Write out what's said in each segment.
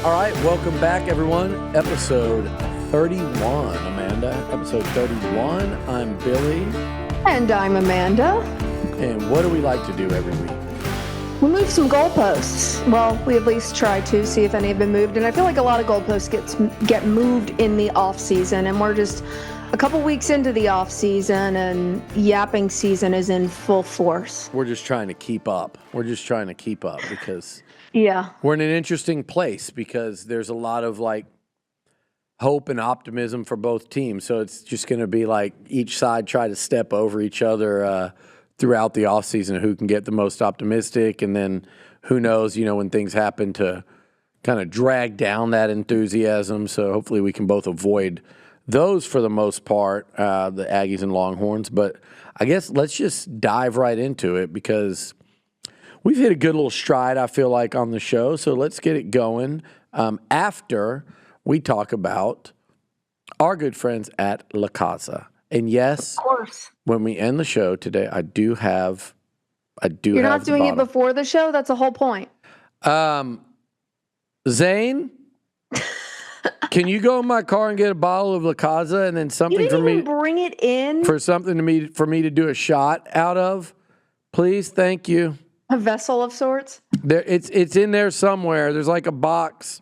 All right, welcome back, everyone. Episode 31, Amanda. Episode 31. I'm Billy. And I'm Amanda. And what do we like to do every week? We move some goalposts. Well, we at least try to see if any have been moved. And I feel like a lot of goalposts get moved in the off season, and we're just a couple weeks into the off season, and yapping season is in full force. We're just trying to keep up. Because yeah, we're in an interesting place because there's a lot of like hope and optimism for both teams. So it's just going to be like each side try to step over each other throughout the offseason, who can get the most optimistic, and then who knows, when things happen to kind of drag down that enthusiasm. So hopefully we can both avoid those for the most part, the Aggies and Longhorns. But I guess let's just dive right into it because we've hit a good little stride, I feel like, on the show. So let's get it going after we talk about our good friends at La Casa. And yes, of course, when we end the show today, I do have. You're not doing it before the show? That's the whole point. Zane, can you go in my car and get a bottle of La Casa and then something you didn't for me? even bring it in for something for me to do a shot out of, please. Thank you. A vessel of sorts. It's in there somewhere. There's like a box.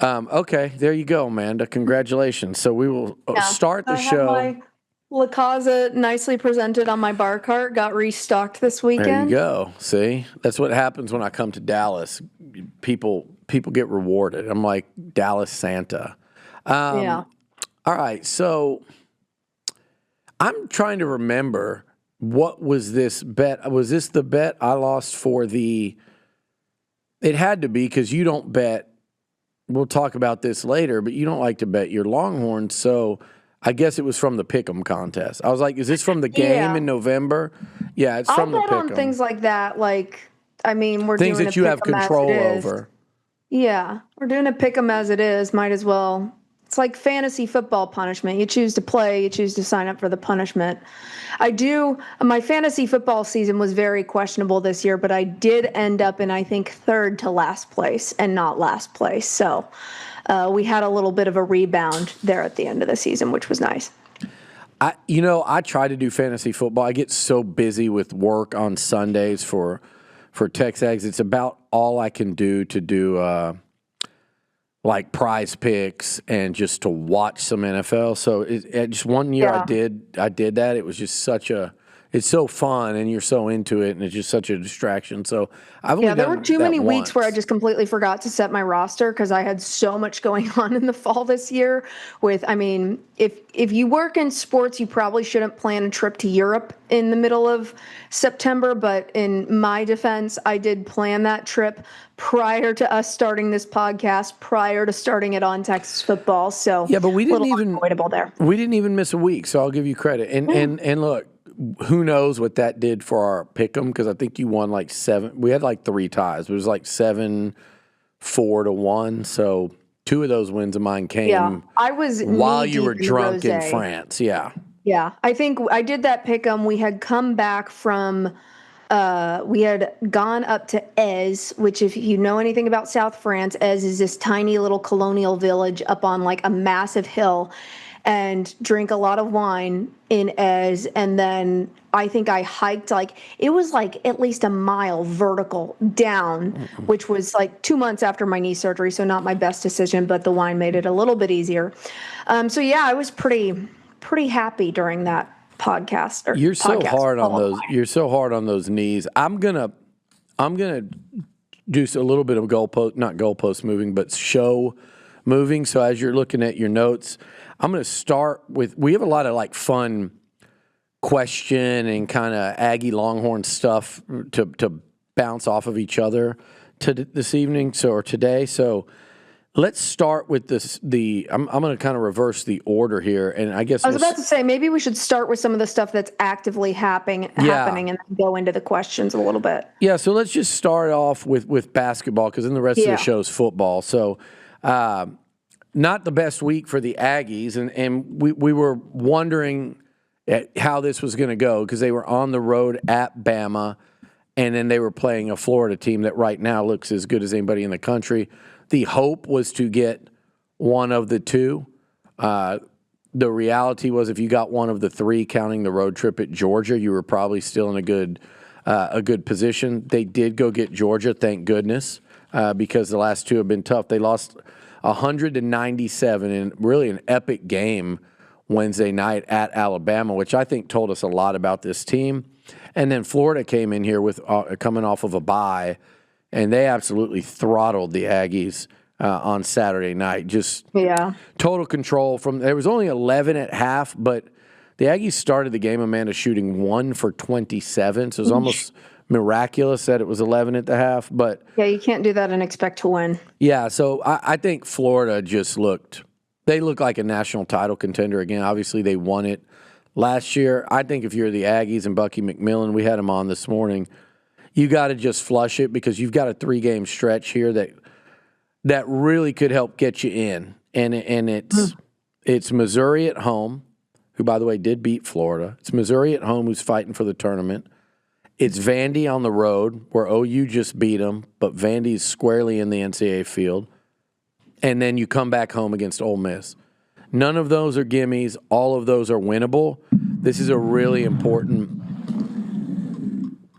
Okay, there you go, Amanda. Congratulations. So we will start the show. My La Casa nicely presented on my bar cart. Got restocked this weekend. There you go. See, that's what happens when I come to Dallas. People get rewarded. I'm like Dallas Santa. Yeah. All right. So I'm trying to remember, what was this bet? Was this the bet I lost for the? It had to be, because you don't bet. We'll talk about this later, but you don't like to bet your Longhorns, so I guess it was from the Pick'em contest. I was like, is this from the game in November? Yeah, it's from the Pick'em. I'll bet on things like that. Like, I mean, we're things doing that you have control over. Yeah, we're doing a Pick'em as it is. Might as well. It's like fantasy football punishment. You choose to play, you choose to sign up for the punishment. My fantasy football season was very questionable this year, but I did end up in, I think, third to last place and not last place. So we had a little bit of a rebound there at the end of the season, which was nice. I try to do fantasy football. I get so busy with work on Sundays for TexAgs. It's about all I can do to do like prize picks and just to watch some NFL. So just one year I did that. It was just it's so fun, and you're so into it, and it's just such a distraction. So I've only there were too many once. weeks where I just completely forgot to set my roster because I had so much going on in the fall this year. If you work in sports, you probably shouldn't plan a trip to Europe in the middle of September. But in my defense, I did plan that trip prior to us starting this podcast, prior to starting it on Texas football. So yeah, but we didn't even miss a week. So I'll give you credit. And look, who knows what that did for our pick'em, because I think you won like 7. We had like 3 ties. It was like 7-4 to 1. So 2 of those wins of mine came I was while you were drunk in France. Yeah. Yeah. I think I did that pick'em. We had come back from we had gone up to Ez, which, if you know anything about South France, Ez is this tiny little colonial village up on like a massive hill, and drink a lot of wine in Ez. And then I think I hiked it was like at least a mile vertical down, which was like 2 months after my knee surgery. So not my best decision, but the wine made it a little bit easier. So yeah, I was pretty happy during that podcast. You're so hard on those. You're so hard on those knees. I'm gonna do a little bit of not goalpost moving, but show moving. So as you're looking at your notes, I'm going to start with, we have a lot of like fun question and kind of Aggie Longhorn stuff to bounce off of each other this evening, or today. So let's start with this. I'm going to kind of reverse the order here, and I guess I was about to say maybe we should start with some of the stuff that's actively happening, and then go into the questions a little bit. Yeah. So let's just start off with basketball, because then the rest of the show is football. So. Not the best week for the Aggies, and we were wondering how this was going to go, because they were on the road at Bama, and then they were playing a Florida team that right now looks as good as anybody in the country. The hope was to get one of the two. The reality was if you got one of the three, counting the road trip at Georgia, you were probably still in a good position. They did go get Georgia, thank goodness, because the last two have been tough. They lost 100-97 in really an epic game Wednesday night at Alabama, which I think told us a lot about this team. And then Florida came in here with coming off of a bye, and they absolutely throttled the Aggies on Saturday night. Just total control. There was only 11 at half, but the Aggies started the game, Amanda, shooting 1 for 27. So it was almost miraculous that it was 11 at the half. But yeah, you can't do that and expect to win. Yeah, so I think Florida just looked like a national title contender again. Obviously, they won it last year. I think if you're the Aggies and Bucky McMillan, we had him on this morning, you got to just flush it because you've got a 3-game stretch here that really could help get you in. And it's Missouri at home, who, by the way, did beat Florida. It's Missouri at home who's fighting for the tournament. It's Vandy on the road, where OU just beat them, but Vandy's squarely in the NCAA field. And then you come back home against Ole Miss. None of those are gimmies. All of those are winnable. This is a really important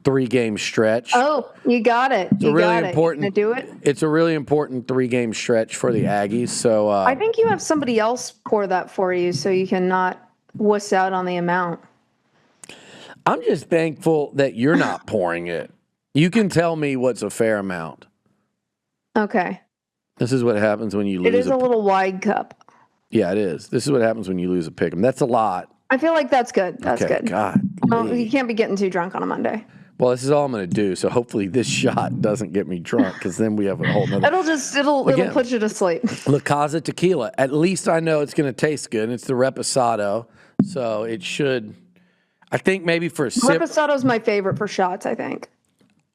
3-game stretch. Oh, you got it. You got it. You gonna do it? It's a really important 3-game stretch for the Aggies. So I think you have somebody else pour that for you so you can not wuss out on the amount. I'm just thankful that you're not pouring it. You can tell me what's a fair amount. Okay. This is what happens when you lose. It is a little wide cup. Yeah, it is. This is what happens when you lose a pick 'em. That's a lot. I feel like that's good. That's okay, good. God. Well, you can't be getting too drunk on a Monday. Well, this is all I'm going to do. So hopefully this shot doesn't get me drunk, because then we have a whole nother. It'll put you to sleep. La Casa tequila. At least I know it's going to taste good. And it's the Reposado, so it should. I think maybe for a sip. Reposado is my favorite for shots, I think.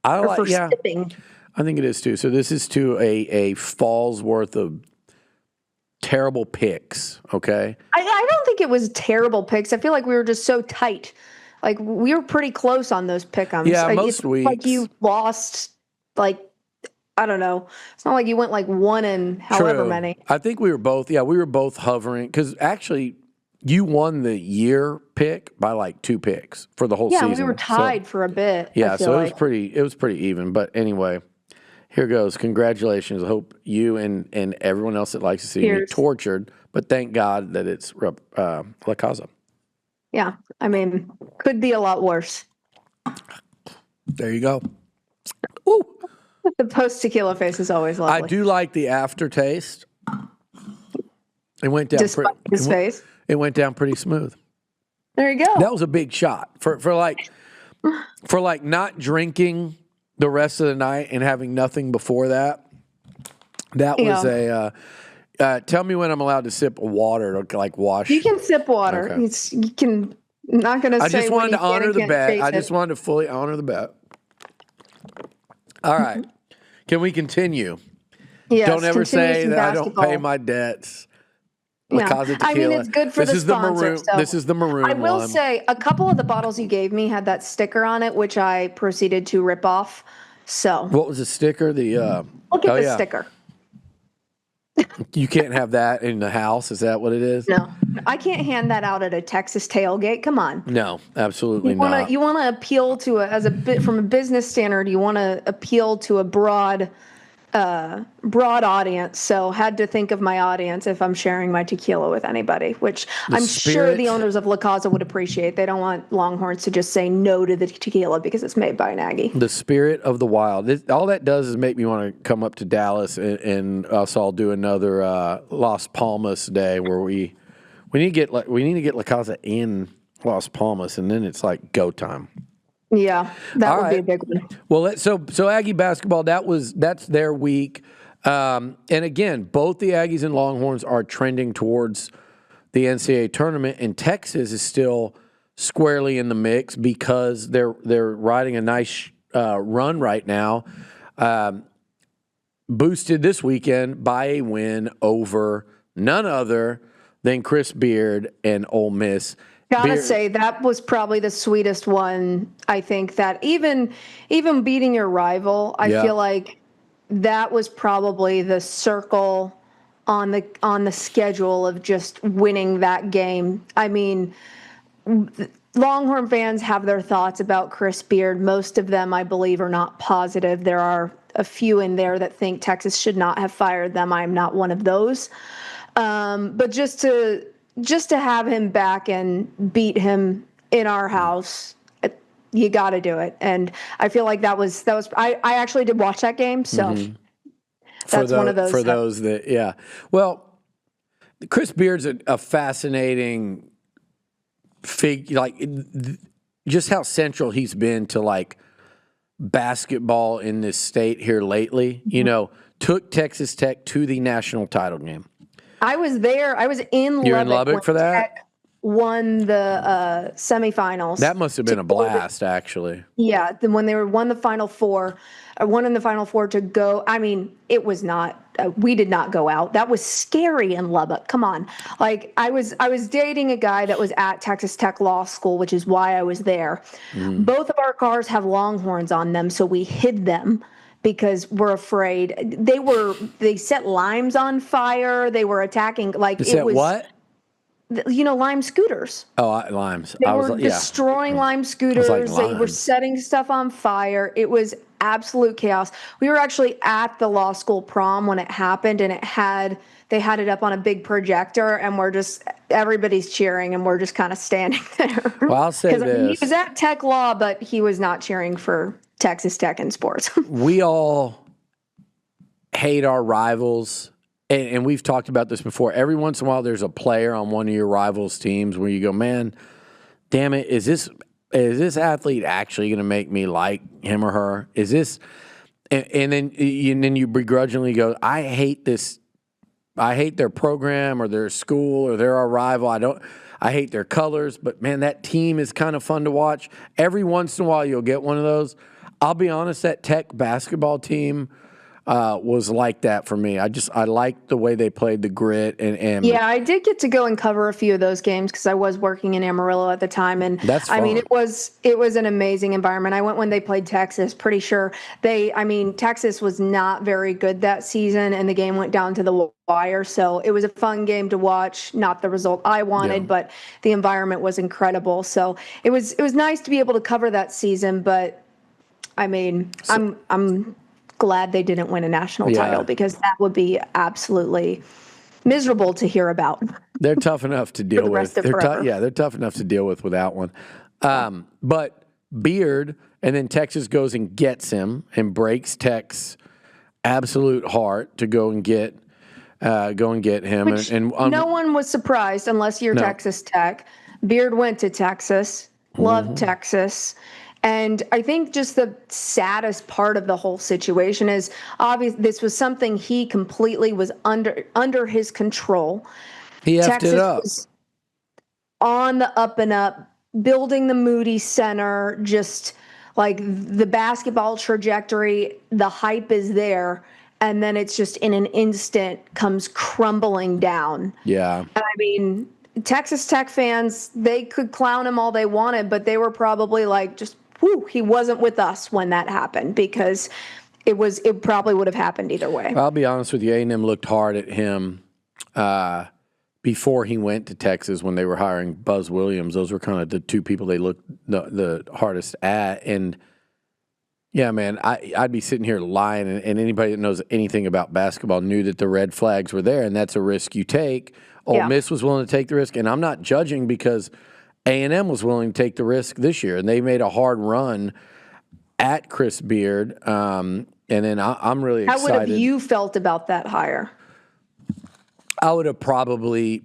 Sipping. I think it is too. So this is to a fall's worth of terrible picks, okay? I don't think it was terrible picks. I feel like we were just so tight. Like, we were pretty close on those pick-ems. Yeah, most weeks. Like, you lost, like, I don't know. It's not like you went, like, 1 in however many. I think we were both hovering. Because, actually, you won the year pick by, like, 2 picks for the whole season. Yeah, we were tied for a bit. Yeah, so it was pretty even. But anyway, here goes. Congratulations. I hope you and everyone else that likes to see me tortured. But thank God that it's La Casa. Yeah, I mean, could be a lot worse. There you go. Ooh. The post-tequila face is always lovely. I do like the aftertaste. It went down. Despite his face. It went down pretty smooth. There you go. That was a big shot for not drinking the rest of the night and having nothing before that. That was a. Tell me when I'm allowed to sip water to like wash. You can sip water. Okay. You can. I'm not going to say. I just wanted to honor the bet. I it. just wanted to fully honor the bet. All right. Can we continue? Yes, don't ever say that basketball. I don't pay my debts. Yeah. I mean, it's good for the sponsor. This is the maroon I will one. say a couple of the bottles you gave me had that sticker on it, which I proceeded to rip off. So what was the sticker? Look at the sticker. You can't have that in the house. Is that what it is? No, I can't hand that out at a Texas tailgate. Come on. No, absolutely not. You want to appeal to from a business standard. You want to appeal to a broad audience. So had to think of my audience if I'm sharing my tequila with anybody, which I'm sure the owners of La Casa would appreciate. They don't want Longhorns to just say no to the tequila because it's made by an Aggie. The spirit of the wild. All that does is make me want to come up to Dallas and us all do another Las Palmas day where we need to get La Casa in Las Palmas, and then it's like go time. Yeah, that would be a big one. Well, so Aggie basketball, that's their week. And again, both the Aggies and Longhorns are trending towards the NCAA tournament, and Texas is still squarely in the mix because they're riding a nice run right now, boosted this weekend by a win over none other than Chris Beard and Ole Miss. Gotta say, that was probably the sweetest one. I think that even beating your rival, I feel like that was probably the circle on the schedule of just winning that game. I mean, Longhorn fans have their thoughts about Chris Beard. Most of them, I believe, are not positive. There are a few in there that think Texas should not have fired them. I'm not one of those. But just to have him back and beat him in our house, you got to do it. And I feel like that was I actually did watch that game, so that's one of those. For those that, yeah. Well, Chris Beard's a fascinating figure, like just how central he's been to like basketball in this state here lately. You know, took Texas Tech to the national title game. I was there. I was in Lubbock. You're in Lubbock for that? Tech won the semifinals. That must have been a blast, actually. Yeah, when they won the Final Four, one in the Final Four to go. I mean, it was not. We did not go out. That was scary in Lubbock. Come on, like I was dating a guy that was at Texas Tech Law School, which is why I was there. Both of our cars have Longhorns on them, so we hid them because we're afraid. They set limes on fire. They were attacking. Like it was what? You know, lime scooters. Oh, limes. They were destroying lime scooters. They were setting stuff on fire. It was absolute chaos. We were actually at the law school prom when it happened, and they had it up on a big projector, and everybody's cheering, and we're just kind of standing there. Well, I'll say this. He was at Tech Law, but he was not cheering for Texas Tech in sports. We all hate our rivals. And we've talked about this before. Every once in a while, there's a player on one of your rivals' teams where you go, man, damn it, is this athlete actually going to make me like him or her? Is this? And then you begrudgingly go, I hate this. I hate their program or their school or they're our rival. I hate their colors, but man, that team is kind of fun to watch. Every once in a while, you'll get one of those. I'll be honest, that Tech basketball team was like that for me. I liked the way they played the grit and yeah, I did get to go and cover a few of those games because I was working in Amarillo at the time, and that's fun. I mean it was an amazing environment. I went when they played Texas. Pretty sure Texas was not very good that season, and the game went down to the wire. So it was a fun game to watch. Not the result I wanted, but the environment was incredible. So it was nice to be able to cover that season. But I mean, I'm glad they didn't win a national title because that would be absolutely miserable to hear about. They're tough enough to deal with. They're tough enough to deal with without one. But Beard, and then Texas goes and gets him and breaks Tech's absolute heart to go and get him. Which no one was surprised unless you're Texas Tech. Beard went to Texas, loved Texas. And I think just the saddest part of the whole situation is obvious. This was something he completely was under his control. He effed Texas it up. Was on the up and up, building the Moody Center, just like the basketball trajectory, the hype is there. And then it's just in an instant comes crumbling down. Yeah. And I mean, Texas Tech fans, they could clown him all they wanted, but they were probably like, just, whew, he wasn't with us when that happened because it probably would have happened either way. I'll be honest with you, A&M looked hard at him before he went to Texas when they were hiring Buzz Williams. Those were kind of the two people they looked the hardest at. And yeah, man, I'd be sitting here lying, and anybody that knows anything about basketball knew that the red flags were there, and that's a risk you take. Ole Miss was willing to take the risk, and I'm not judging because A&M was willing to take the risk this year, and they made a hard run at Chris Beard. And then I'm really excited. How would have you felt about that hire? I would have probably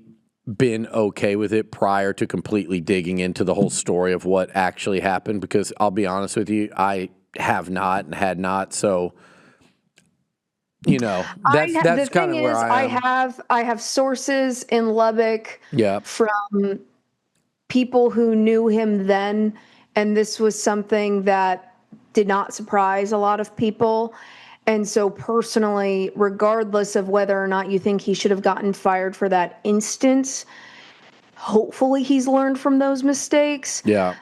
been okay with it prior to completely digging into the whole story of what actually happened, because I'll be honest with you, I have not and had not. So, you know, that's kind of where I am. I have sources in Lubbock from people who knew him then, and this was something that did not surprise a lot of people. And so personally, regardless of whether or not you think he should have gotten fired for that instance, hopefully he's learned from those mistakes. Yeah.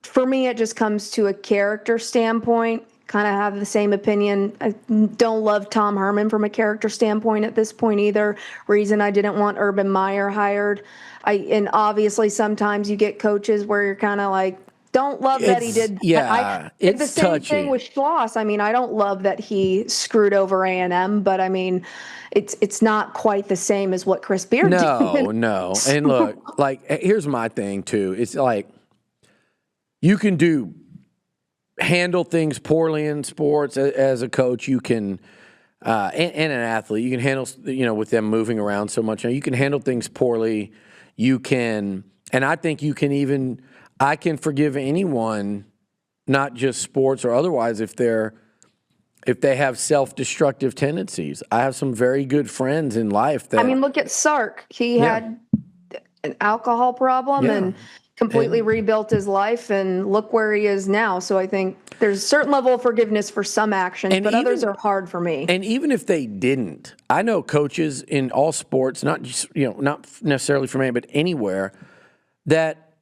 For me, it just comes to a character standpoint. Kind of have the same opinion. I don't love Tom Herman from a character standpoint at this point either. Reason I didn't want Urban Meyer hired. And obviously sometimes you get coaches where you're kind of like, don't love that he did. Yeah, it's the same touchy. thing with Schloss. I mean, I don't love that he screwed over A&M, but I mean, it's not quite the same as what Chris Beard did. No. And look, like, here's my thing too. It's like, you can handle things poorly in sports as a coach. You can, and an athlete, you can handle, with them moving around so much. You can handle things poorly. You can, and I think you can even, I can forgive anyone, not just sports or otherwise, if they have self-destructive tendencies. I have some very good friends in life that. I mean, look at Sark. He had an alcohol problem and completely rebuilt his life, and look where he is now. So I think there's a certain level of forgiveness for some actions, but others are hard for me. And even if they didn't, I know coaches in all sports, not just, not necessarily for me, but anywhere, that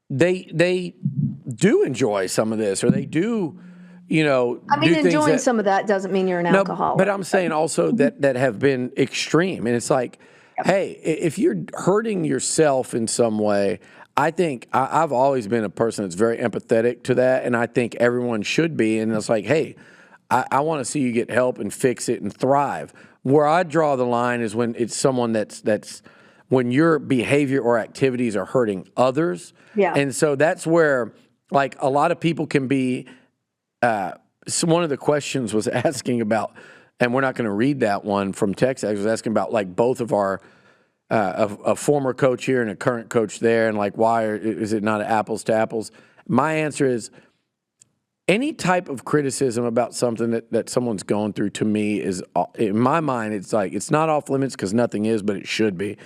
they do enjoy some of this, or they do, I mean, enjoying some of that doesn't mean you're an alcoholic. But I'm saying also that have been extreme. And it's like, hey, if you're hurting yourself in some way, I think I've always been a person that's very empathetic to that, and I think everyone should be. And it's like, hey, I want to see you get help and fix it and thrive. Where I draw the line is when it's someone that's when your behavior or activities are hurting others. Yeah. And so that's where, like, a lot of people can be. So one of the questions was asking about, and we're not going to read that one from Texas. I was asking about, like, both of our a former coach here and a current coach there, and like, why is it not apples to apples? My answer is, any type of criticism about something that someone's going through, to me, is, in my mind, it's like, it's not off limits because nothing is, but it should be.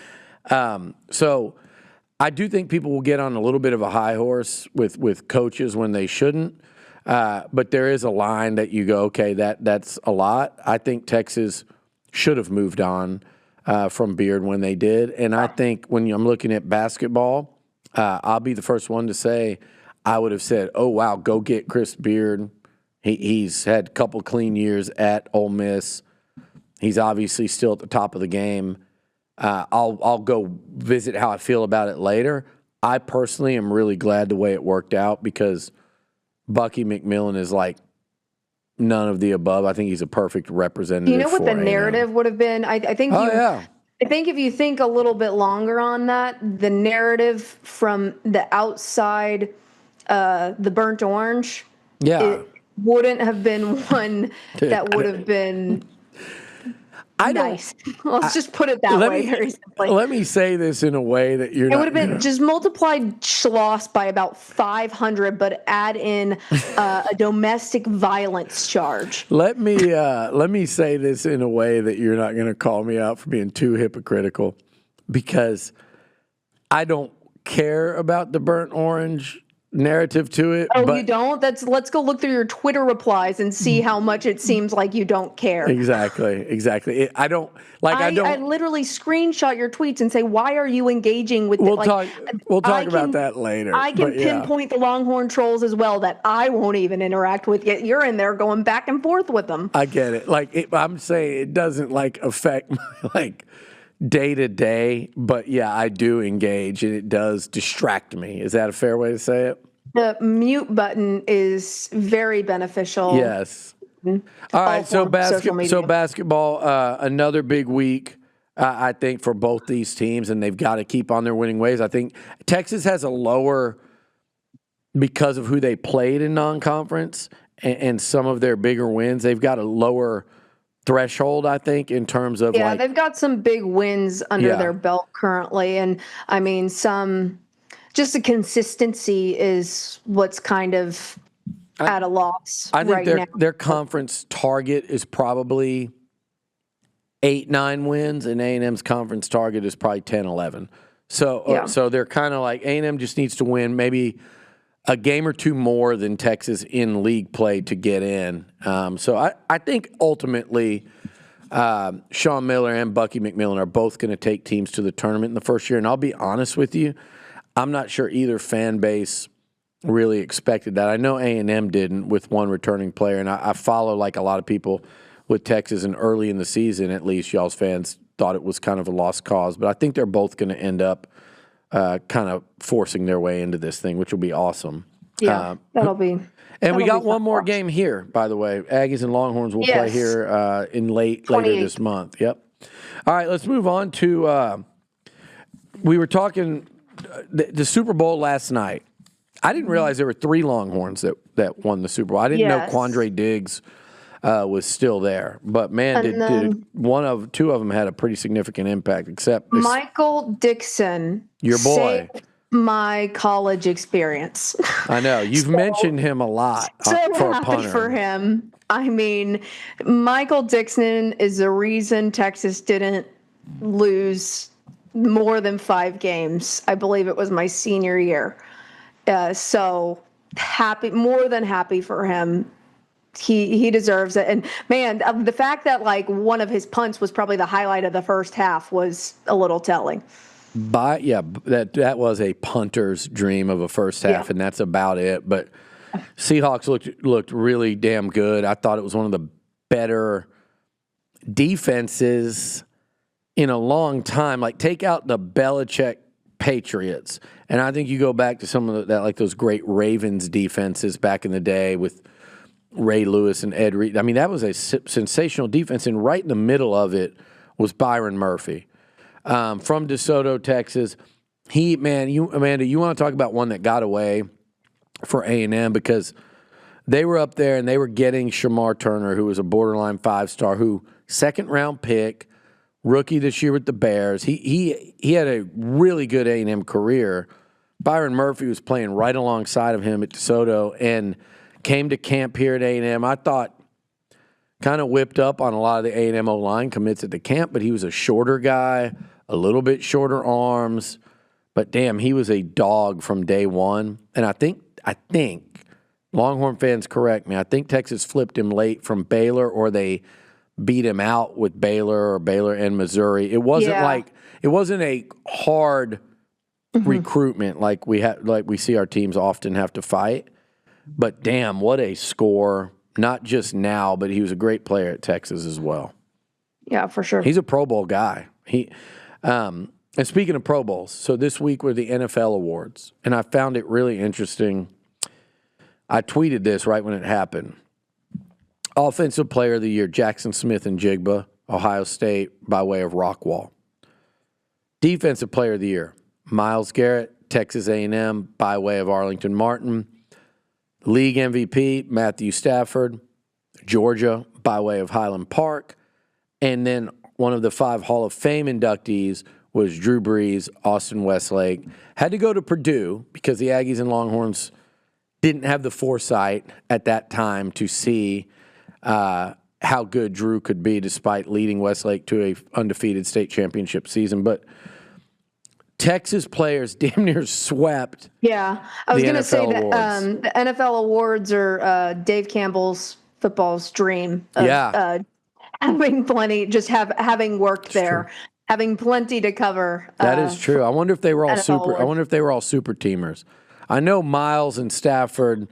So I do think people will get on a little bit of a high horse with coaches when they shouldn't. But there is a line that you go, okay, that's a lot. I think Texas should have moved on from Beard when they did. And I think when I'm looking at basketball, I'll be the first one to say I would have said, oh, wow, go get Chris Beard. He's had a couple clean years at Ole Miss. He's obviously still at the top of the game. I'll go visit how I feel about it later. I personally am really glad the way it worked out, because Bucky McMillan is like none of the above. I think he's a perfect representative. You know what the narrative would have been? I think. I think if you think a little bit longer on that, the narrative from the outside, the burnt orange, it wouldn't have been one that would have been nice. Let's just put it that way, very simply. Let me say this in a way that you're. It would have been just multiplied Schloss by about 500, but add in a domestic violence charge. Let me say this in a way that you're not going to call me out for being too hypocritical, because I don't care about the burnt orange narrative to it. Oh, you don't? Let's go look through your Twitter replies and see how much it seems like you don't care. Exactly. I literally screenshot your tweets and say, why are you engaging with We'll talk about that later. I can pinpoint the Longhorn trolls as well that I won't even interact with, yet you're in there going back and forth with them. I get it. I'm saying it doesn't affect my day to day, but I do engage, and it does distract me. Is that a fair way to say it? The mute button is very beneficial. Yes. All right. So basketball, another big week, I think, for both these teams, and they've got to keep on their winning ways. I think Texas has a lower, because of who they played in non-conference and some of their bigger wins, they've got a lower threshold, I think, in terms of they've got some big wins under their belt currently, and I mean just the consistency is what's kind of at a loss. I think their conference target is probably 8-9 wins, and A&M's conference target is probably 10-11. So they're kind of like, A&M just needs to win maybe a game or two more than Texas in league play to get in. So I think ultimately Sean Miller and Bucky McMillan are both going to take teams to the tournament in the first year. And I'll be honest with you, I'm not sure either fan base really expected that. I know A&M didn't with one returning player, and I follow like a lot of people with Texas, and early in the season, at least, y'all's fans thought it was kind of a lost cause. But I think they're both going to end up kind of forcing their way into this thing, which will be awesome. Yeah, that'll be. And we got one more game here, by the way. Aggies and Longhorns will play here in later this month. Yep. All right, let's move on to. We were talking the Super Bowl last night. I didn't realize there were 3 Longhorns that won the Super Bowl. I didn't know Quandre Diggs was still there, but man, did two of them had a pretty significant impact. Except Michael Dixon, your boy. Saved my college experience. I know you've mentioned him a lot. So for a happy punter. for him. I mean, Michael Dixon is the reason Texas didn't lose more than 5 games. I believe it was my senior year. So happy, more than happy for him. He deserves it. And man, the fact that like one of his punts was probably the highlight of the first half was a little telling. That was a punter's dream of a first half, and that's about it. But Seahawks looked really damn good. I thought it was one of the better defenses in a long time. Like, take out the Belichick Patriots, and I think you go back to some of that, like those great Ravens defenses back in the day with Ray Lewis and Ed Reed. I mean, that was a sensational defense, and right in the middle of it was Byron Murphy from DeSoto, Texas. Amanda, you want to talk about one that got away for A&M because they were up there and they were getting Shamar Turner, who was a borderline 5-star, who second-round pick, rookie this year with the Bears. He had a really good A&M career. Byron Murphy was playing right alongside of him at DeSoto and came to camp here at A&M. I thought kind of whipped up on a lot of the A&M O-line commits at the camp, but he was a shorter guy, a little bit shorter arms. But, damn, he was a dog from day one. And I think Longhorn fans correct me, I think Texas flipped him late from Baylor, or they beat him out with Baylor and Missouri. It wasn't it wasn't a hard recruitment like we see our teams often have to fight. But damn, what a score. Not just now, but he was a great player at Texas as well. Yeah, for sure. He's a Pro Bowl guy. And speaking of Pro Bowls, so this week were the NFL awards, and I found it really interesting. I tweeted this right when it happened. Offensive Player of the Year, Jackson Smith and Jigba, Ohio State, by way of Rockwall. Defensive Player of the Year, Myles Garrett, Texas A&M, by way of Arlington Martin. League MVP, Matthew Stafford, Georgia, by way of Highland Park. And then one of the 5 Hall of Fame inductees was Drew Brees, Austin Westlake. Had to go to Purdue because the Aggies and Longhorns didn't have the foresight at that time to see how good Drew could be despite leading Westlake to a undefeated state championship season. But Texas players damn near swept. Yeah, I was going to say that awards. The NFL awards are Dave Campbell's football's dream. Of, having plenty, just having worked there, having plenty to cover. That is true. I wonder if they were all NFL super. I wonder if they were all super teamers. I know Miles and Stafford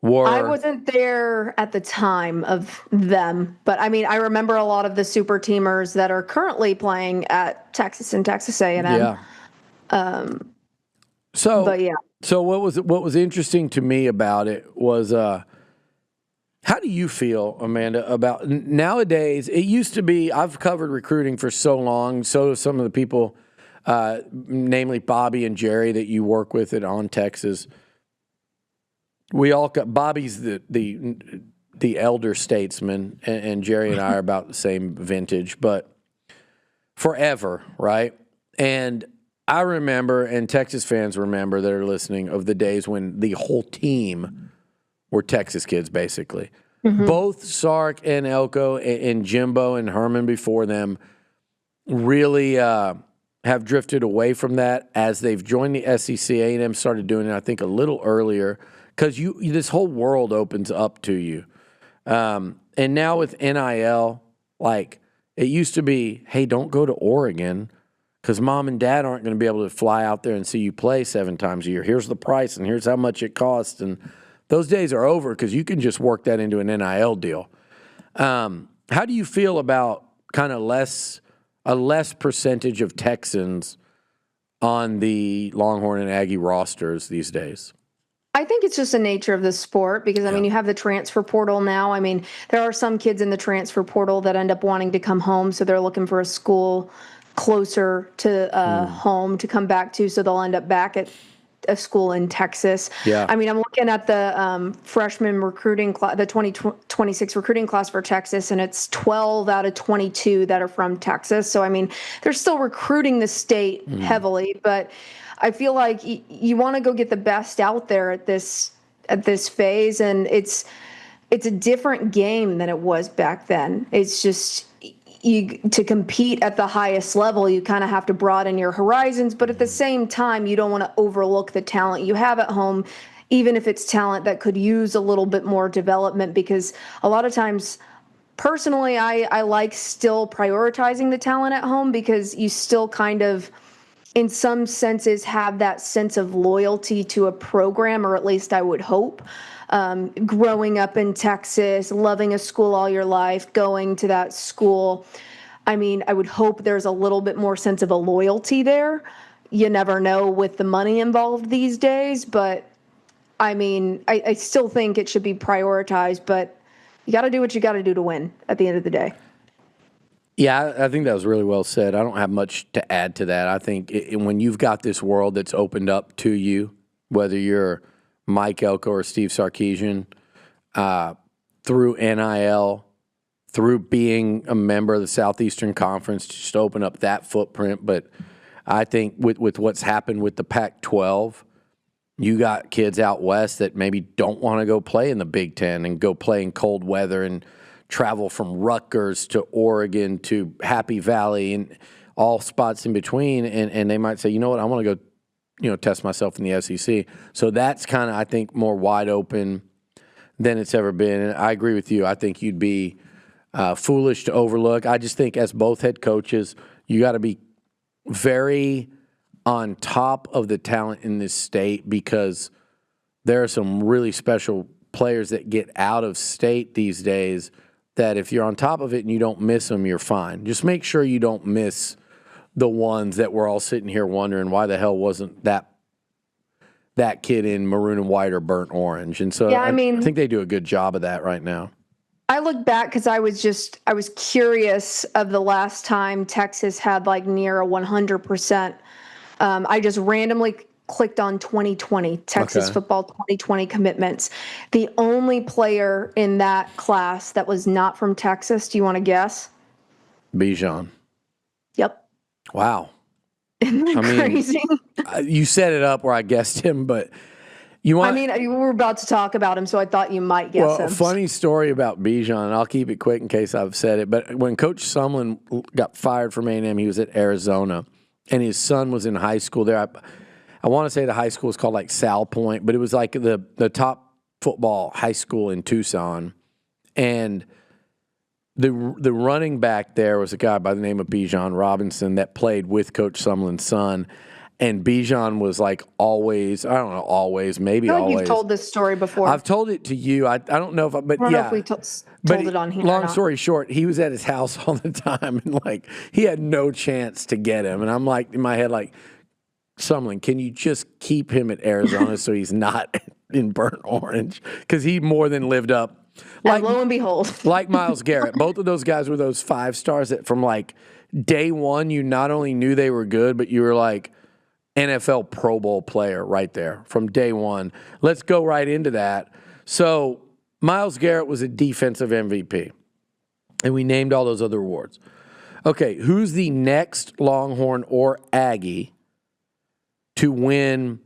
were. I wasn't there at the time of them, but I mean, I remember a lot of the super teamers that are currently playing at Texas and Texas A&M. Yeah. But yeah. So what was interesting to me about it was how do you feel, Amanda, about nowadays? It used to be, I've covered recruiting for so long, so have some of the people, namely Bobby and Jerry that you work with at On Texas. We all got, Bobby's the elder statesman, and Jerry and I are about the same vintage, but forever, right? And I remember, and Texas fans remember that are listening, of the days when the whole team were Texas kids, basically. Mm-hmm. Both Sark and Elko and Jimbo and Herman before them really have drifted away from that as they've joined the SEC. A&M started doing it, I think, a little earlier because this whole world opens up to you. And now with NIL, like, It used to be, hey, don't go to Oregon because mom and dad aren't going to be able to fly out there and see you play 7 times a year. Here's the price and here's how much it costs. And those days are over because you can just work that into an NIL deal. How do you feel about kind of a less percentage of Texans on the Longhorn and Aggie rosters these days? I think it's just the nature of the sport because, I mean, you have the transfer portal now. I mean, there are some kids in the transfer portal that end up wanting to come home, so they're looking for a school closer to home to come back to, so they'll end up back at a school in Texas. Yeah. I mean, I'm looking at the freshman recruiting class, the 2026 recruiting class for Texas, and it's 12 out of 22 that are from Texas. So, I mean, they're still recruiting the state heavily, but I feel like you want to go get the best out there at this phase, and it's a different game than it was back then. It's just to compete at the highest level, you kind of have to broaden your horizons, but at the same time, you don't want to overlook the talent you have at home, even if it's talent that could use a little bit more development, because a lot of times, personally, I like still prioritizing the talent at home because you still kind of, in some senses, have that sense of loyalty to a program, or at least I would hope. Growing up in Texas, loving a school all your life, going to that school. I mean, I would hope there's a little bit more sense of a loyalty there. You never know with the money involved these days, but I mean, I still think it should be prioritized, but you got to do what you got to do to win at the end of the day. Yeah, I think that was really well said. I don't have much to add to that. I think when you've got this world that's opened up to you, whether you're Mike Elko or Steve Sarkisian, through NIL, through being a member of the Southeastern Conference, just open up that footprint. But I think with what's happened with the Pac-12, you got kids out west that maybe don't want to go play in the Big Ten and go play in cold weather and travel from Rutgers to Oregon to Happy Valley and all spots in between. And they might say, you know what, I want to go, test myself in the SEC. So that's kind of, I think, more wide open than it's ever been. And I agree with you. I think you'd be foolish to overlook. I just think as both head coaches, you got to be very on top of the talent in this state because there are some really special players that get out of state these days that if you're on top of it and you don't miss them, you're fine. Just make sure you don't miss the ones that we're all sitting here wondering why the hell wasn't that kid in maroon and white or burnt orange. And so I think they do a good job of that right now. I look back because I was curious of the last time Texas had like near a 100%. I just randomly clicked on 2020, Texas football 2020 commitments. The only player in that class that was not from Texas, do you want to guess? Bijan. Yep. Wow. Isn't that crazy? You set it up where I guessed him, but you were about to talk about him, so I thought you might guess him. A funny story about Bijan, and I'll keep it quick in case I've said it, but when Coach Sumlin got fired from A&M, he was at Arizona, and his son was in high school there. I want to say the high school is called like Sal Point, but it was like the top football high school in Tucson. And the running back there was a guy by the name of Bijan Robinson that played with Coach Sumlin's son. And Bijan was like always, I don't know, always, maybe I feel like always. You've told this story before. I've told it to you. I don't know if, but I don't yeah. know if we told it on here. Long story short, he was at his house all the time, and like he had no chance to get him. And I'm like in my head, like, Sumlin, can you just keep him at Arizona so he's not in burnt orange? Because he more than lived up. Like, and lo and behold. Like Myles Garrett. Both of those guys were those 5 stars that from like day one, you not only knew they were good, but you were like NFL Pro Bowl player right there from day one. Let's go right into that. So Myles Garrett was a defensive MVP. And we named all those other awards. Okay, who's the next Longhorn or Aggie to win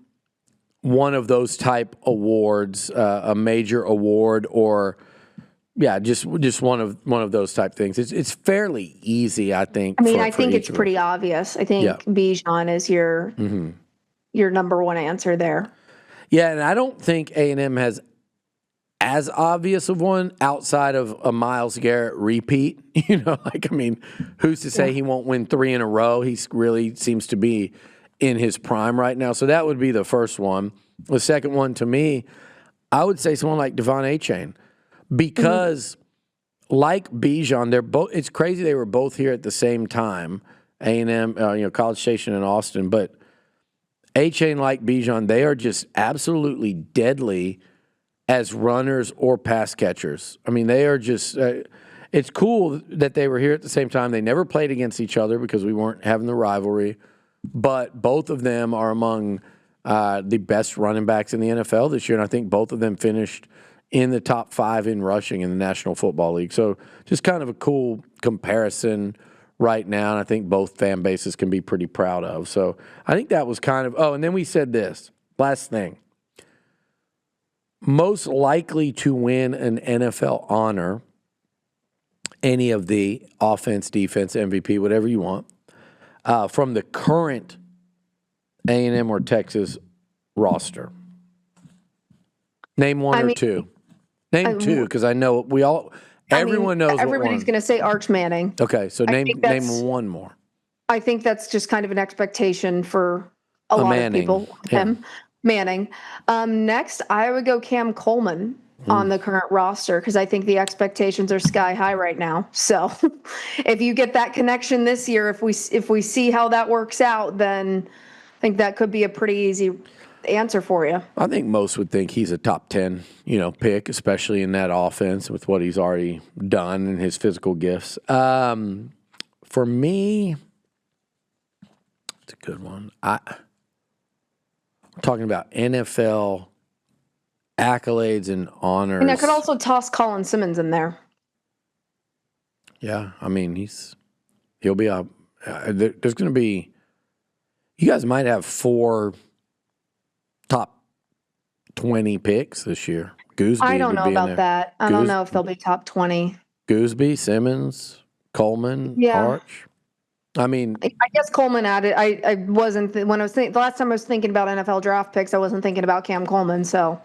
one of those type awards, a major award, or just one of those type things? It's fairly easy, I think. I think it's pretty obvious. I think Bijan is your number one answer there. Yeah, and I don't think A&M has as obvious of one outside of a Myles Garrett repeat. Who's to say he won't win 3 in a row? He really seems to be in his prime right now. So that would be the first one. The second one, to me, I would say someone like Devon Achane, because like Bijan, they're both. It's crazy they were both here at the same time, A&M, College Station in Austin. But Achane, like Bijan, they are just absolutely deadly as runners or pass catchers. I mean, they are just. It's cool that they were here at the same time. They never played against each other because we weren't having the rivalry. But both of them are among the best running backs in the NFL this year, and I think both of them finished in the top 5 in rushing in the National Football League. So just kind of a cool comparison right now, and I think both fan bases can be pretty proud of. So I think that was kind of – and then we said this, last thing. Most likely to win an NFL honor, any of the offense, defense, MVP, whatever you want, from the current A&M or Texas roster. Name one or two. Name two, because I know everyone knows. Everybody's going to say Arch Manning. Okay, so name one more. I think that's just kind of an expectation for a lot Manning. of people. Him, Manning. Next, I would go Cam Coleman on the current roster, because I think the expectations are sky high right now. So if you get that connection this year, if we see how that works out, then I think that could be a pretty easy answer for you. I think most would think he's a top 10, pick, especially in that offense with what he's already done and his physical gifts. For me, it's a good one. I'm talking about NFL accolades and honors. And I could also toss Colin Simmons in there. Yeah, I mean, he'll be there's going to be, you guys might have 4 top 20 picks this year. Gooseby, I don't know about that. I don't know if they'll be top 20. Gooseby, Simmons, Coleman, Arch. I mean, I guess Coleman added. I wasn't when I was the last time I was thinking about NFL draft picks. I wasn't thinking about Cam Coleman. So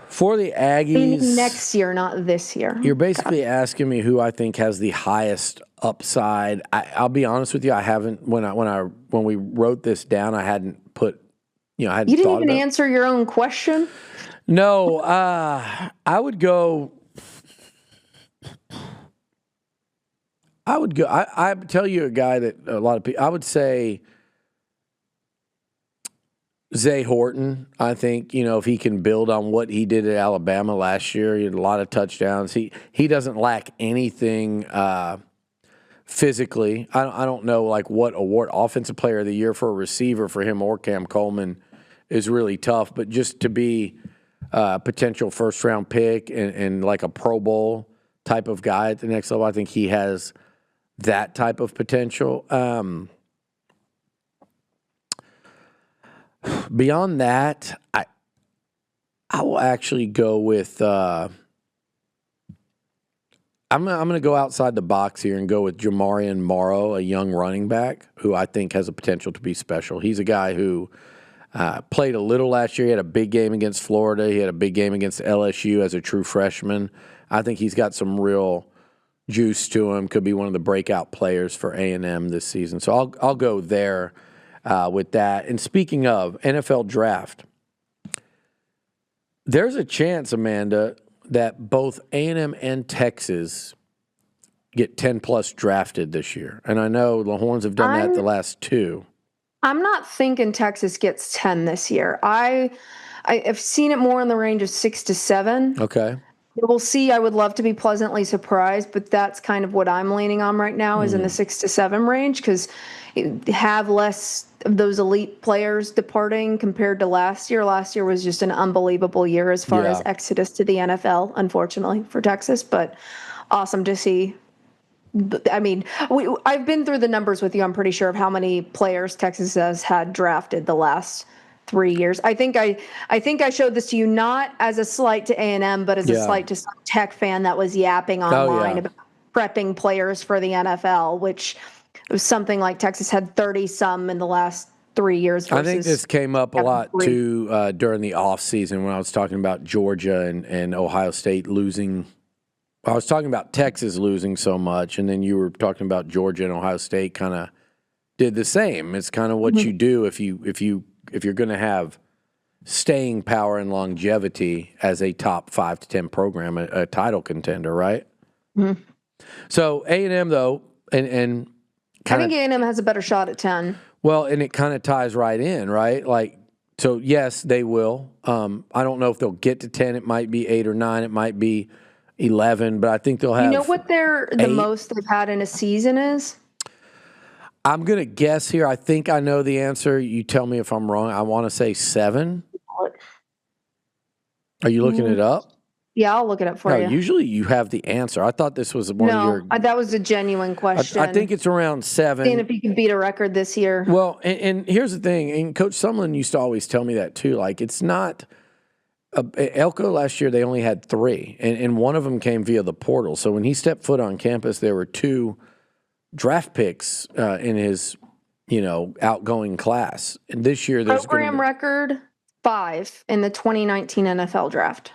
for the Aggies next year, not this year. You're basically asking me who I think has the highest upside. I'll be honest with you. I haven't when we wrote this down. I hadn't put. I hadn't. You didn't thought even about answer your own question. No, I would go. I would tell you a guy that a lot of people. I would say Zay Horton. I think if he can build on what he did at Alabama last year, he had a lot of touchdowns. He doesn't lack anything physically. I don't know what award, offensive player of the year for a receiver for him or Cam Coleman is really tough. But just to be a potential first round pick and like a Pro Bowl type of guy at the next level, I think he has that type of potential. Beyond that, I will actually go with. I'm going to go outside the box here and go with Jamarian Morrow, a young running back who I think has a potential to be special. He's a guy who played a little last year. He had a big game against Florida. He had a big game against LSU as a true freshman. I think he's got some real juice to him. Could be one of the breakout players for A&M this season. So I'll go there with that. And speaking of NFL draft, there's a chance, Amanda, that both A&M and Texas get 10-plus drafted this year. And I know the Horns have done that the last 2. I'm not thinking Texas gets 10 this year. I've seen it more in the range of 6 to 7. Okay. We'll see. I would love to be pleasantly surprised, but that's kind of what I'm leaning on right now is in the 6 to 7 range, because you have less of those elite players departing compared to last year. Last year was just an unbelievable year as far as exodus to the NFL, unfortunately, for Texas, but awesome to see. I mean, I've been through the numbers with you. I'm pretty sure of how many players Texas has had drafted the last 3 years. I think I showed this to you not as a slight to A&M, but as a slight to some Tech fan that was yapping online about prepping players for the NFL, which was something like Texas had 30 some in the last 3 years versus I think this came up a lot, 3. too, during the offseason when I was talking about Georgia and Ohio State losing. I was talking about Texas losing so much, and then you were talking about Georgia and Ohio State kind of did the same. It's kind of what you do if you're going to have staying power and longevity as a top 5 to 10 program, a title contender, right? Mm-hmm. So A&M though, and I think A&M has a better shot at 10. Well, and it kind of ties right in, right? Like, so yes, they will. I don't know if they'll get to 10. It might be 8 or 9. It might be 11, but I think they'll have. You know what the most they've had in a season is? I'm going to guess here. I think I know the answer. You tell me if I'm wrong. I want to say 7. Are you looking it up? Yeah, I'll look it up for you. Usually you have the answer. I thought this was one of your. That was a genuine question. I think it's around 7. Seeing if you can beat a record this year. Well, and here's the thing, and Coach Sumlin used to always tell me that too. Like, it's not. Elko last year, they only had 3, and one of them came via the portal. So when he stepped foot on campus, there were 2 draft picks in his, outgoing class. And this year, there's program record 5 in the 2019 NFL draft.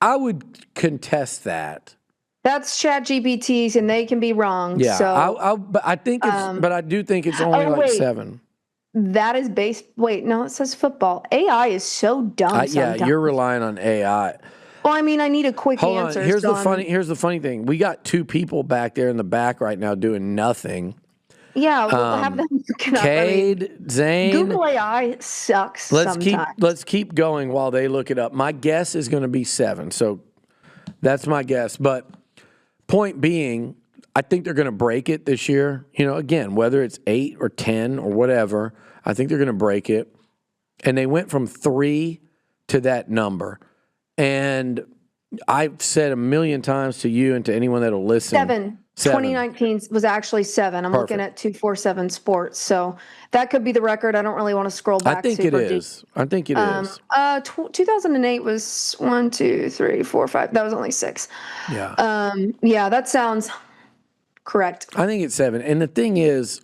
I would contest that. That's ChatGPT's, and they can be wrong. Yeah, so but I think it's, but I do think it's only 7. That is based. Wait, no, it says football. AI is so dumb. Sometimes. Yeah, you're relying on AI. Well, I mean, I need a quick answer. Here's the funny thing. We got 2 people back there in the back right now doing nothing. Yeah, we'll have them looking up. Cade, Zane. Google AI sucks sometimes. Let's keep going while they look it up. My guess is going to be 7, so that's my guess. But point being, I think they're going to break it this year. Again, whether it's 8 or 10 or whatever, I think they're going to break it. And they went from 3 to that number. And I've said a million times to you and to anyone that'll listen. 7. 2019 was actually 7. I'm looking at 247 Sports. So that could be the record. I don't really want to scroll back. I think it is. 2008 was 1, 2, 3, 4, 5. That was only 6. Yeah. Yeah, that sounds correct. I think it's 7. And the thing is,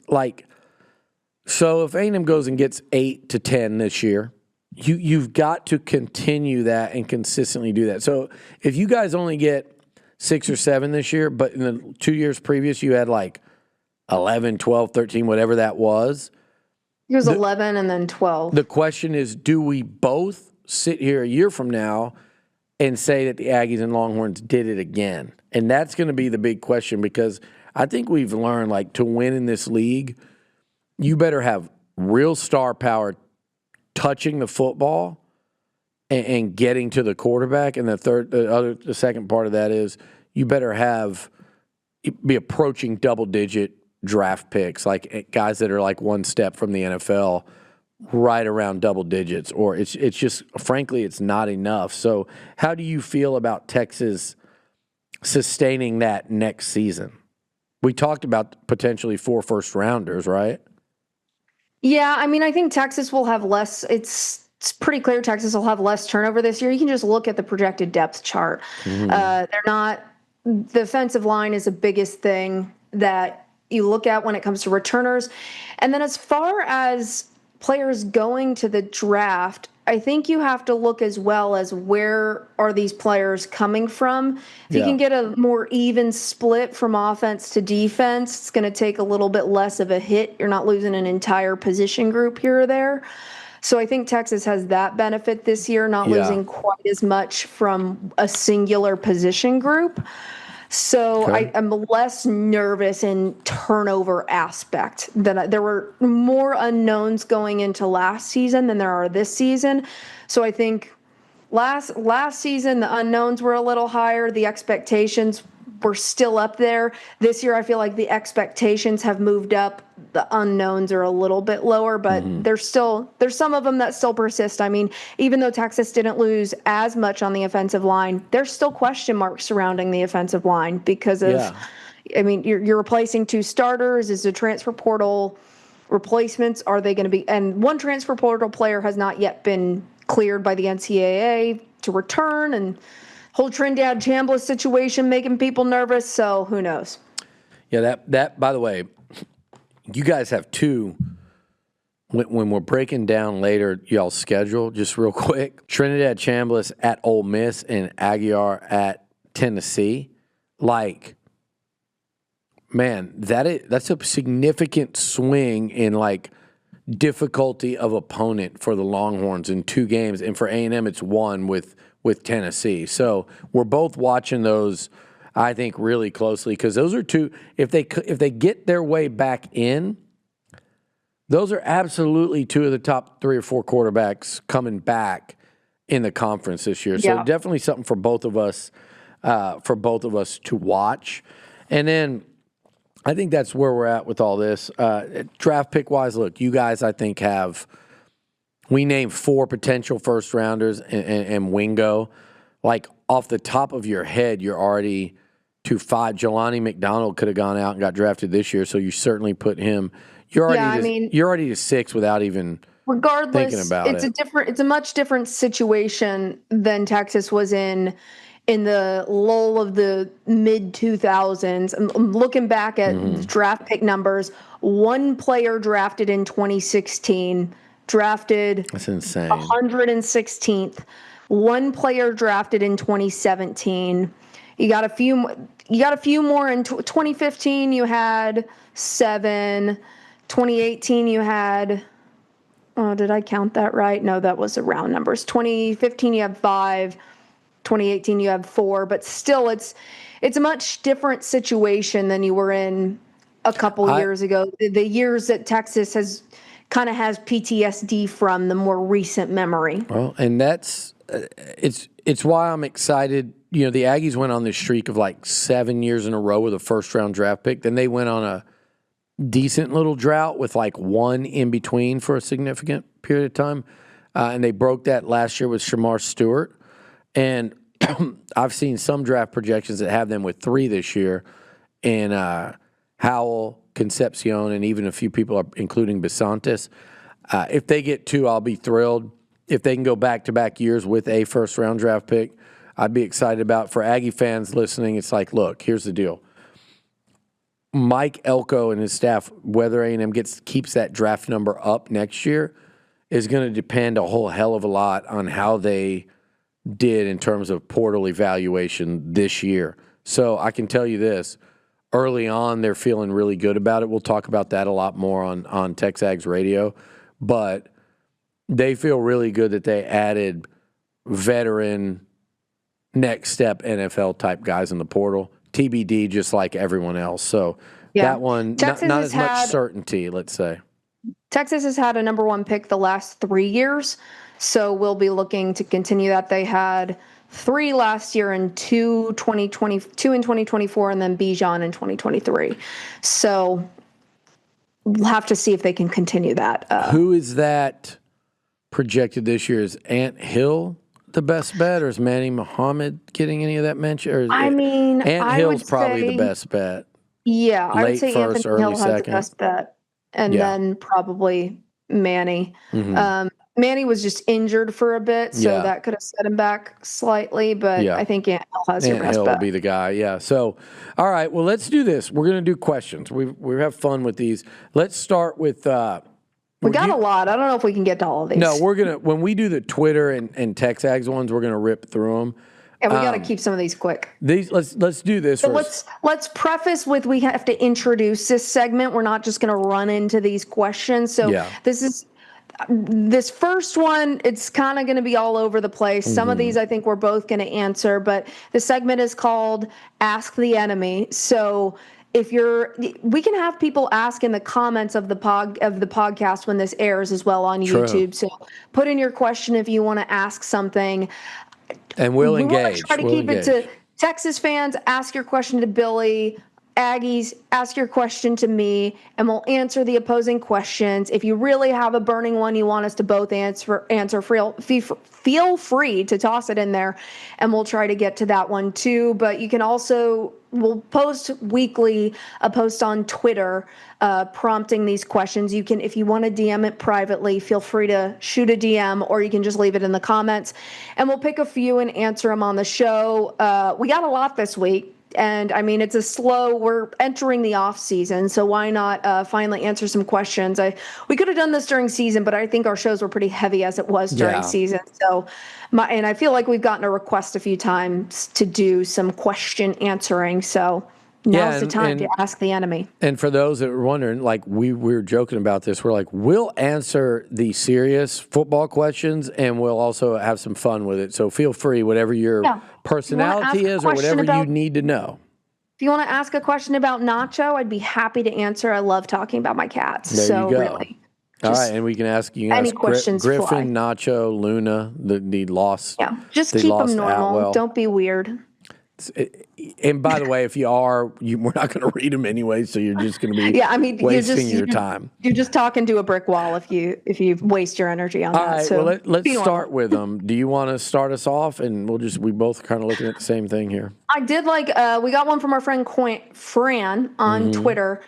so if A&M goes and gets 8 to 10 this year, you've got to continue that and consistently do that. So if you guys only get 6 or 7 this year, but in the 2 years previous you had 11, 12, 13, whatever that was. It was 11 and then 12. The question is, do we both sit here a year from now and say that the Aggies and Longhorns did it again? And that's going to be the big question, because I think we've learned, to win in this league, you better have real star power touching the football and getting to the quarterback. And the second part of that is you better be approaching double-digit draft picks, like guys that are one step from the NFL, right around double digits, or it's just, frankly, it's not enough. So how do you feel about Texas sustaining that next season? We talked about potentially 4 first-rounders, right? Yeah, I mean, I think Texas will have less. It's pretty clear Texas will have less turnover this year. You can just look at the projected depth chart. They're not. The offensive line is the biggest thing that you look at when it comes to returners. And then as far as players going to the draft, I think you have to look as well as where are these players coming from. If you can get a more even split from offense to defense, it's going to take a little bit less of a hit. You're not losing an entire position group here or there. So I think Texas has that benefit this year, not losing quite as much from a singular position group. So I'm less nervous in turnover aspect. There were more unknowns going into last season than there are this season. So I think last season the unknowns were a little higher. The expectations were still up there. This year I feel like the expectations have moved up. The unknowns are a little bit lower, but there's some of them that still persist. I mean, even though Texas didn't lose as much on the offensive line, there's still question marks surrounding the offensive line because of, I mean, you're replacing 2 starters. Is the transfer portal replacements? Are they going to be, and one transfer portal player has not yet been cleared by the NCAA to return, and whole Trinidad Chambliss situation making people nervous, so who knows? Yeah, that by the way, you guys have 2 when we're breaking down later y'all's schedule, just real quick, Trinidad Chambliss at Ole Miss and Aguiar at Tennessee, like, man, that's a significant swing in like difficulty of opponent for the Longhorns in 2 games, and for A&M it's 1 with Tennessee. So we're both watching those, I think, really closely, because those are 2. If they get their way back in, those are absolutely 2 of the top 3 or 4 quarterbacks coming back in the conference this year. So definitely something for both of us to watch. And then I think that's where we're at with all this. Draft pick wise, look, you guys, I think, we named 4 potential first rounders and Wingo. Like, off the top of your head, you're already to 5. Jelani McDonald could have gone out and got drafted this year, so you certainly put him. You're already to 6 without even thinking about it. It's a much different situation than Texas was in the lull of the mid 2000s. I'm looking back at the draft pick numbers. 1 player drafted in 2016, drafted that's insane, 116th. 1 player drafted in 2017. You got a few more in 2015. You had 7. 2018 you had, did I count that right? No, that was the round numbers. 2015 you have 5. 2018 you have 4, but still it's a much different situation than you were in a couple years ago. The years that Texas has PTSD from the more recent memory. Well, and that's it's why I'm excited. You know, the Aggies went on this streak of like 7 years in a row with a first round draft pick. Then they went on a decent little drought with like 1 in between for a significant period of time. And they broke that last year with Shamar Stewart. And I've seen some draft projections that have them with 3 this year, and Howell, Concepcion, and even a few people are including Besantes. If they get 2, I'll be thrilled. If they can go back-to-back years with a first-round draft pick, I'd be excited about. For Aggie fans listening, it's like, look, here's the deal. Mike Elko and his staff, whether A&M keeps that draft number up next year, is going to depend a whole hell of a lot on how they did in terms of portal evaluation this year. So I can tell you this, early on they're feeling really good about it. We'll talk about that a lot more on TexAgs Radio, but they feel really good that they added veteran, next step NFL type guys in the portal. TBD, just like everyone else. So that one, not as much certainty, let's say. Texas has had a number 1 pick the last 3 years, so we'll be looking to continue that. They had 3 last year and 2 in 2024, and then Bijan in 2023. So we'll have to see if they can continue that. Who is that projected this year? Is Ant Hill the best bet, or is Manny Muhammad getting any of that mention? Ant Hill's probably the best bet. Yeah, I would say first, Anthony Hill has second. the best bet, and then probably Manny. Manny was just injured for a bit, so that could have set him back slightly, but I think Ant Hill has your best bet. Ant Hill will be the guy, yeah. So, all right, well, let's do this. We're going to do questions. We have fun with these. Let's start with we got a lot. I don't know if we can get to all of these. No, we're going to, when we do the Twitter and TexAgs ones, we're going to rip through them. And we got to keep some of these quick. Let's do this. So let's preface with, we have to introduce this segment. We're not just going to run into these questions. So this first one, it's kind of going to be all over the place. Some of these I think we're both going to answer, but the segment is called Ask the Enemy. So we can have people ask in the comments of the podcast when this airs as well on YouTube. So put in your question if you want to ask something. And we'll engage. We want to try to keep it to Texas fans. Ask your question to Billy. Aggies, ask your question to me, and we'll answer the opposing questions. If you really have a burning one you want us to both answer, feel free to toss it in there, and we'll try to get to that one too. But you can also, we'll post weekly a post on Twitter prompting these questions. You can, if you want to DM it privately, feel free to shoot a DM, or you can just leave it in the comments, and we'll pick a few and answer them on the show. We got a lot this week. And I mean, we're entering the off season, so why not finally answer some questions? We could have done this during season, but I think our shows were pretty heavy as it was during season. So and I feel like we've gotten a request a few times to do some question answering. So now's the time to ask the enemy. And for those that were wondering, like we were joking about this, we're like, we'll answer the serious football questions and we'll also have some fun with it. So feel free, whatever your personality is or whatever you need to know. If you want to ask a question about Nacho, I'd be happy to answer. I love talking about my cats. There you go. Really. All right, and we can ask any questions. Griffin, Nacho, Luna, the lost. Yeah, just keep them normal. Atwell. Don't be weird. And by the way, if you are, we're not going to read them anyway, so you're just going to be wasting your time. You're just talking to a brick wall if you waste your energy on that. All right, so well, let's start with them. Do you want to start us off? And we both kind of looking at the same thing here. I did we got one from our friend Fran on Twitter.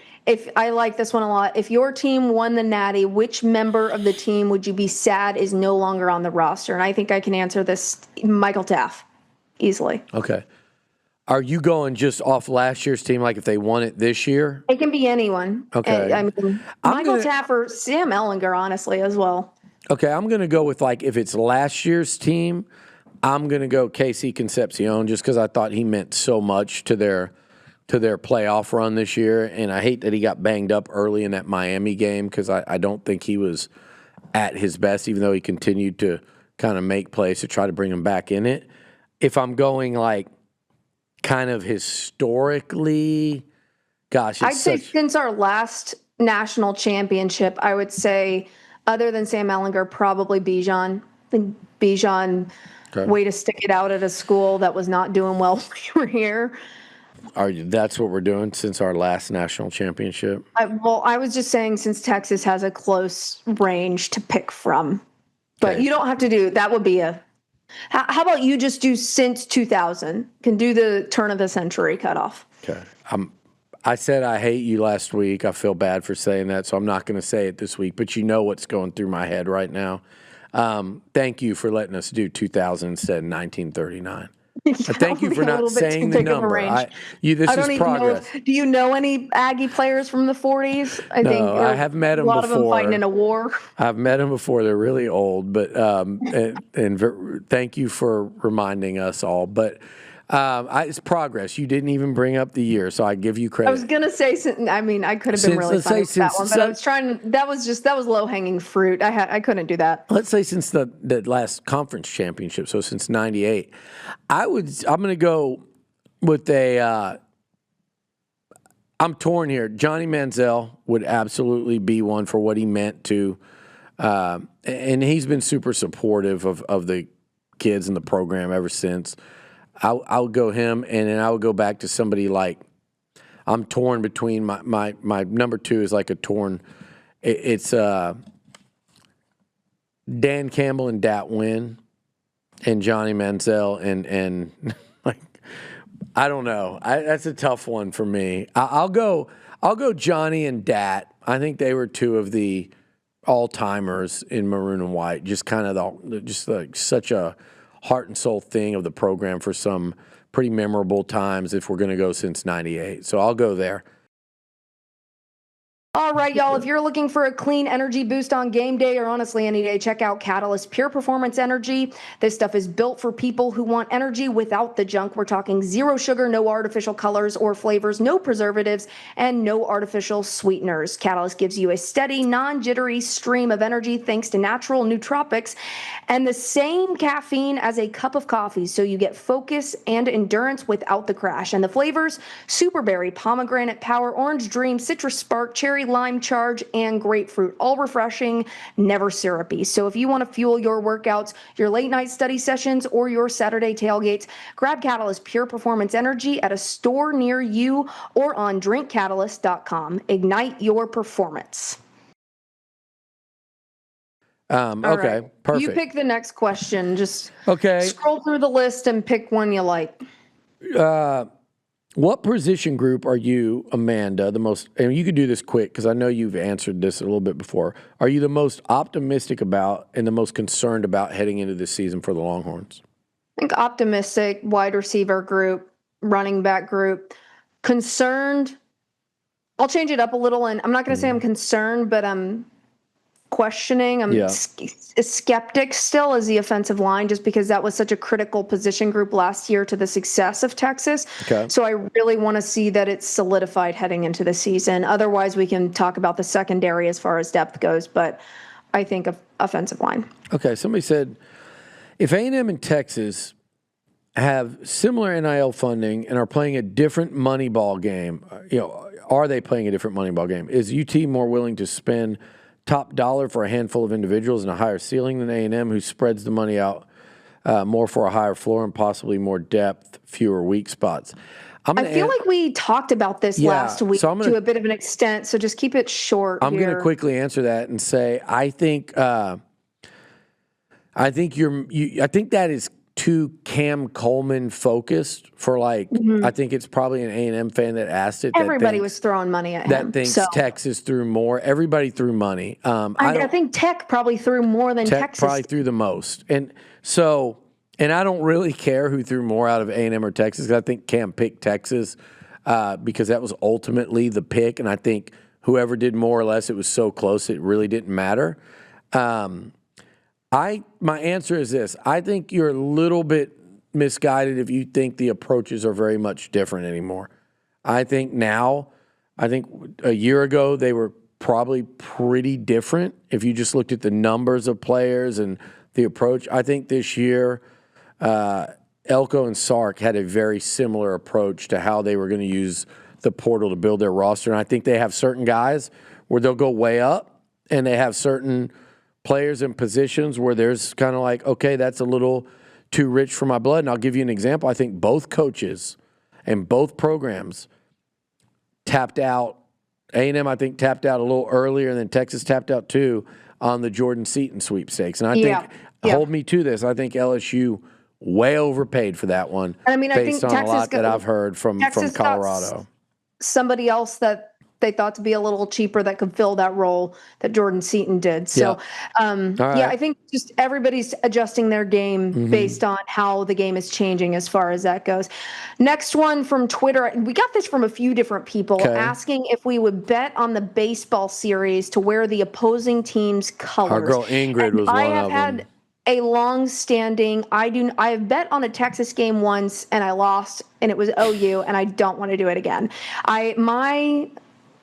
I like this one a lot. If your team won the Natty, which member of the team would you be sad is no longer on the roster? And I think I can answer this, Michael Taff, easily. Okay. Are you going just off last year's team, like if they won it this year? It can be anyone. Okay. I mean, Michael Taff or Sam Ellinger, honestly, as well. Okay, I'm going to go with, if it's last year's team, I'm going to go Casey Concepcion just because I thought he meant so much to their playoff run this year. And I hate that he got banged up early in that Miami game because I don't think he was at his best, even though he continued to kind of make plays to try to bring him back in it. If I'm going, kind of historically, gosh, I'd say since our last national championship, I would say, other than Sam Ellinger, probably Bijan. I think Bijan, way to stick it out at a school that was not doing well when you were here. That's what we're doing since our last national championship? I was just saying since Texas has a close range to pick from. But you don't have to do, that would be how about you just do since 2000? Can do the turn of the century cutoff. Okay. I said I hate you last week. I feel bad for saying that, so I'm not going to say it this week. But you know what's going through my head right now. Thank you for letting us do 2000 instead of 1939. Thank you for not saying the number. This is progress. Do you know any Aggie players from the 40s? I have met them before. A lot of them fighting in a war. I've met them before. They're really old, but and thank you for reminding us all. But it's progress. You didn't even bring up the year, so I give you credit. I was gonna say, I could have been really funny with that one, but I was trying. That was low hanging fruit. I couldn't do that. Let's say since the last conference championship, so since '98, I'm gonna go with a. I'm torn here. Johnny Manziel would absolutely be one for what he meant to, and he's been super supportive of the kids in the program ever since. I'll go him, and then I would go back to somebody like I'm torn between my number two is like a torn. It's Dan Campbell and Dat Wynn, and Johnny Manziel and I don't know. That's a tough one for me. I'll go Johnny and Dat. I think they were two of the all timers in maroon and white. Just kind of such a heart and soul thing of the program for some pretty memorable times if we're going to go since 98. So I'll go there. All right, y'all, if you're looking for a clean energy boost on game day or honestly any day, check out Catalyst Pure Performance Energy. This stuff is built for people who want energy without the junk. We're talking zero sugar, no artificial colors or flavors, no preservatives, and no artificial sweeteners. Catalyst gives you a steady, non-jittery stream of energy thanks to natural nootropics and the same caffeine as a cup of coffee, so you get focus and endurance without the crash. And the flavors, superberry, pomegranate power, orange dream, citrus spark, cherry lime charge, and grapefruit, all refreshing, never syrupy. So if you want to fuel your workouts, your late night study sessions, or your Saturday tailgates, grab Catalyst Pure Performance Energy at a store near you or on drinkcatalyst.com. Ignite your performance. Okay, right. perfect. You pick the next question. Just okay. Scroll through the list and pick one you like. What position group are you, Amanda, the most, and you could do this quick because I know you've answered this a little bit before, are you the most optimistic about and the most concerned about heading into this season for the Longhorns? I think optimistic wide receiver group. running back group. Concerned. I'll change it up a little, and I'm not going to say I'm concerned, but I'm questioning. I'm a skeptic still as the offensive line, just because that was such a critical position group last year to the success of Texas. Okay. So I really want to see that it's solidified heading into the season. Otherwise, we can talk about the secondary as far as depth goes, but I think of offensive line. Okay, somebody said, if A&M and Texas have similar NIL funding and are playing a different money ball game, are they playing a different money ball game? Is UT more willing to spend top dollar for a handful of individuals and a higher ceiling than A&M, who spreads the money out more for a higher floor and possibly more depth, fewer weak spots? I feel like we talked about this last week to a bit of an extent, so just keep it short. I'm going to quickly answer that and say I think that is too Cam Coleman focused for I think it's probably an A&M fan that asked it. Everybody was throwing money at him. That thinks Texas threw more. Everybody threw money. I think Tech probably threw more than Texas. Tech probably threw the most. And I don't really care who threw more out of A&M or Texas, because I think Cam picked Texas because that was ultimately the pick. And I think whoever did more or less, it was so close it really didn't matter. My answer is this. I think you're a little bit misguided if you think the approaches are very much different anymore. I think a year ago they were probably pretty different if you just looked at the numbers of players and the approach. I think this year Elko and Sark had a very similar approach to how they were going to use the portal to build their roster. And I think they have certain guys where they'll go way up, and they have certain players in positions where there's kind of like, okay, that's a little too rich for my blood. And I'll give you an example. I think both coaches and both programs tapped out. A&M, I think, tapped out a little earlier, and then Texas tapped out too on the Jordan Seaton sweepstakes. And I think, hold me to this, I think LSU way overpaid for that one. I mean, based I think on Texas a lot that I've heard from Colorado. Somebody else that they thought to be a little cheaper that could fill that role that Jordan Seaton did. So, I think just everybody's adjusting their game based on how the game is changing as far as that goes. Next one from Twitter. We got this from a few different people asking if we would bet on the baseball series to wear the opposing team's colors. Our girl Ingrid was one of them. Had a long-standing. I have bet on a Texas game once and I lost, and it was OU, and I don't want to do it again.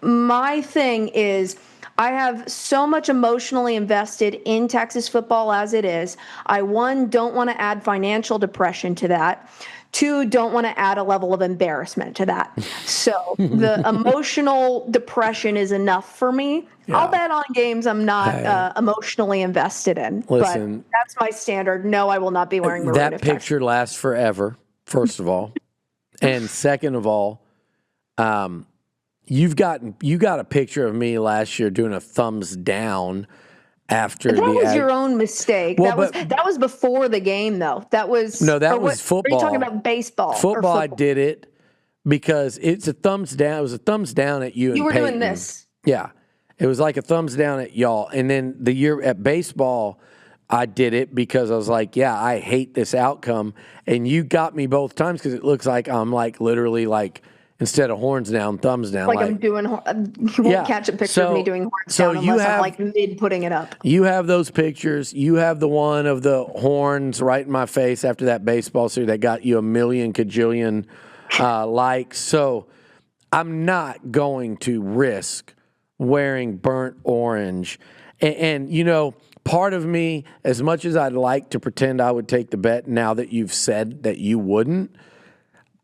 My thing is, I have so much emotionally invested in Texas football as it is. I, one, don't want to add financial depression to that. Two, don't want to add a level of embarrassment to that. So the emotional depression is enough for me. Yeah. I'll bet on games I'm not emotionally invested in. Listen, but that's my standard. No, I will not be wearing maroon. That picture lasts forever, first of all. And second of all, you got a picture of me last year doing a thumbs down after that was your own mistake. Well, that was before the game, though. That was football. Are you talking about baseball? Football, I did it because it's a thumbs down. It was a thumbs down at you. You were Peyton. Doing this. Yeah, it was like a thumbs down at y'all. And then the year at baseball, I did it because I was like, yeah, I hate this outcome. And you got me both times because it looks like I'm like literally like. Instead of horns down, thumbs down. Like I'm doing, you won't catch a picture of me doing horns down unless I'm like mid putting it up. You have those pictures. You have the one of the horns right in my face after that baseball series that got you a million cajillion likes. So I'm not going to risk wearing burnt orange. And part of me, as much as I'd like to pretend I would take the bet now that you've said that you wouldn't,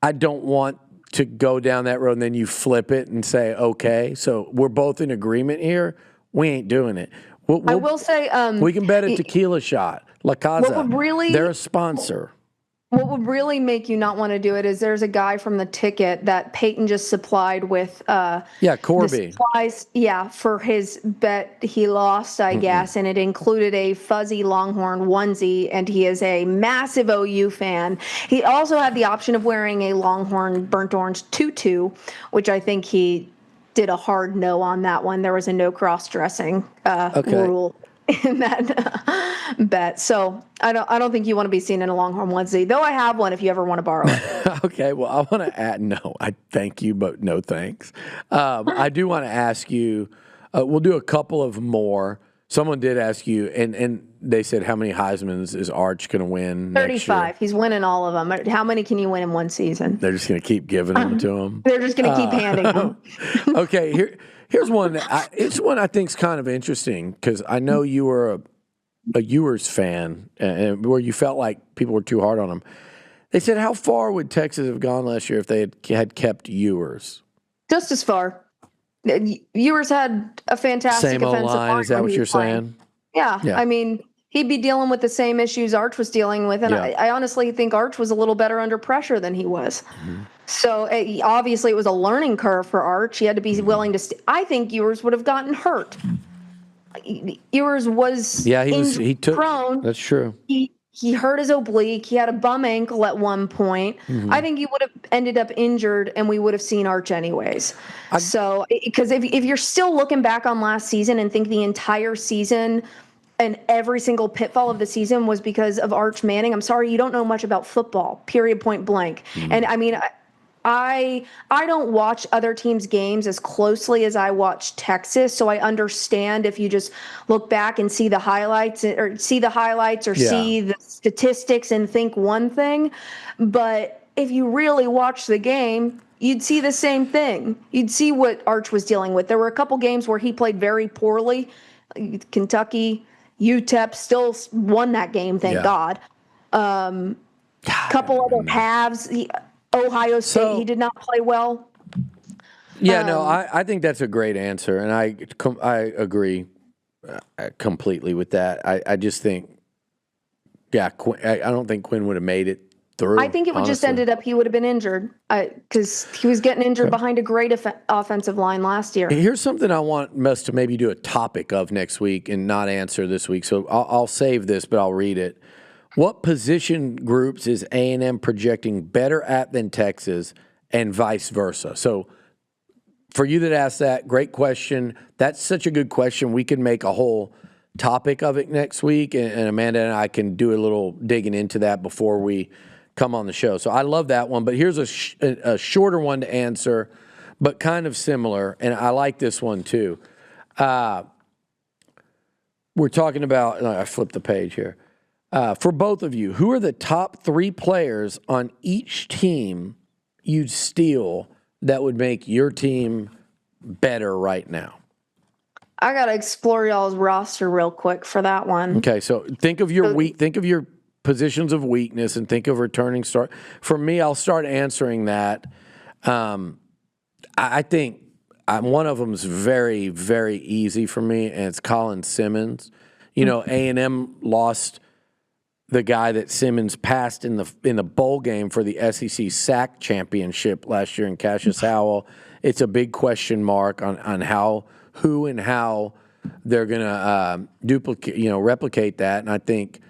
I don't want to go down that road and then you flip it and say, okay, so we're both in agreement here. We ain't doing it. I will say, we can bet a tequila shot. La Casa, they're a sponsor. What would really make you not want to do it is there's a guy from the ticket that Peyton just supplied with Corby. Supplies, for his bet he lost, I guess, and it included a fuzzy Longhorn onesie, and he is a massive OU fan. He also had the option of wearing a Longhorn burnt orange tutu, which I think he did a hard no on that one. There was a no cross-dressing rule. in that bet. So I don't think you want to be seen in a Longhorn onesie, though I have one if you ever want to borrow it. Okay, well, I want to add, no, I thank you, but no thanks. I do want to ask you, we'll do a couple of more. Someone did ask you, and they said, how many Heismans is Arch going to win next year? 35. He's winning all of them. How many can you win in one season? They're just going to keep giving them to him. They're just going to keep handing them. Okay, here's one. It's one I think is kind of interesting because I know you were a Ewers fan, and where you felt like people were too hard on him. They said, how far would Texas have gone last year if they had kept Ewers? Just as far. Ewers had a fantastic Same offensive line, line. is that what you're saying? Yeah. Yeah. I mean, he'd be dealing with the same issues Arch was dealing with, and Yeah. I honestly think Arch was a little better under pressure than he was. So obviously it was a learning curve for Arch. He had to be willing to I think Ewers would have gotten hurt. Ewers was he took prone. That's true. He hurt his oblique. He had a bum ankle at one point. I think he would have ended up injured, and we would have seen Arch anyways. So, because if you're still looking back on last season and think the entire season and every single pitfall of the season was because of Arch Manning, I'm sorry, you don't know much about football, period, point blank. And I mean, I don't watch other teams' games as closely as I watch Texas, so I understand if you just look back and see the highlights or see the statistics and think one thing. But if you really watch the game, you'd see the same thing. You'd see what Arch was dealing with. There were a couple games where he played very poorly. Kentucky, UTEP still won that game, thank God. Couple other halves. Ohio State, he did not play well. Yeah, no, I think that's a great answer, and I agree completely with that. I just think, I don't think Quinn would have made it through. I think it would just ended up he would have been injured because he was getting injured behind a great offensive line last year. Here's something I want us to maybe do a topic of next week and not answer this week, so I'll save this, but I'll read it. What position groups is A&M projecting better at than Texas, and vice versa? So for you that asked that, great question. That's such a good question. We can make a whole topic of it next week, and Amanda and I can do a little digging into that before we come on the show. So I love that one, but here's a shorter one to answer, but kind of similar, and I like this one too. We're talking about, I flipped the page here. For both of you, who are the top 3 players on each team you'd steal that would make your team better right now? I got to explore y'all's roster real quick for that one. Okay, so think of your think of your positions of weakness and think of returning start. For me, I'll start answering that. I think one of them is very, very easy for me, and it's Colin Simmons. You know, A&M lost the guy that Simmons passed in the bowl game for the SEC sack championship last year in Cassius Howell. It's a big question mark on who and how they're going to replicate that. And I think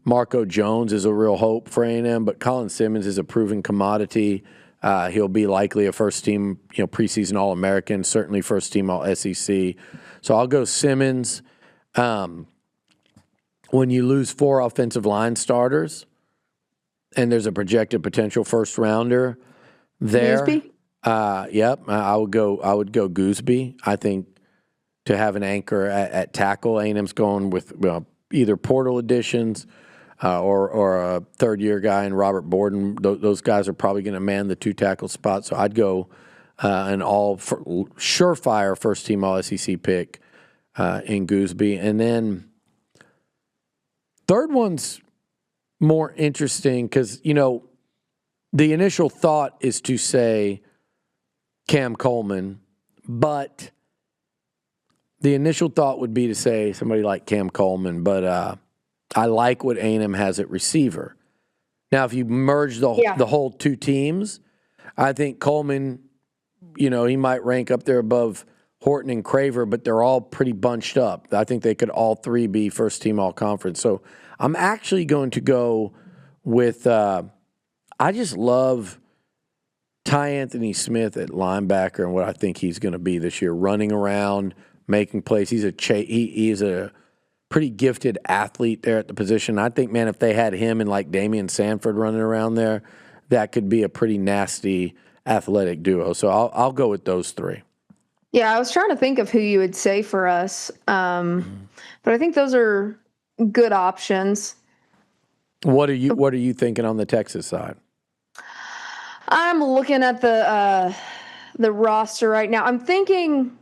Marco Jones is a real hope for A&M, but Colin Simmons is a proven commodity. He'll be likely a first-team, preseason All-American, certainly first-team All-SEC. So I'll go Simmons. When you lose 4 offensive line starters, and there's a projected potential first-rounder there. Gooseby? Yep, I would go Gooseby. I think to have an anchor at tackle, A&M's going with either portal additions or a third-year guy in Robert Borden. Those guys are probably going to man the 2 tackle spot. So I'd go an surefire first-team All-SEC pick in Gooseby. And then third one's more interesting because, the initial thought is to say Cam Coleman, but the initial thought would be to say somebody like Cam Coleman, but I like what A&M has at receiver. Now, if you merge the whole 2 teams, I think Coleman, he might rank up there above Horton and Craver, but they're all pretty bunched up. I think they could all 3 be first-team all-conference. So I'm actually going to go with I just love Ty Anthony Smith at linebacker and what I think he's going to be this year, running around, making plays. He's a pretty gifted athlete there at the position. I think, man, if they had him and like Damian Sanford running around there, that could be a pretty nasty athletic duo. So I'll go with those three. Yeah, I was trying to think of who you would say for us, but I think those are good options. What are you thinking on the Texas side? I'm looking at the roster right now. I'm thinking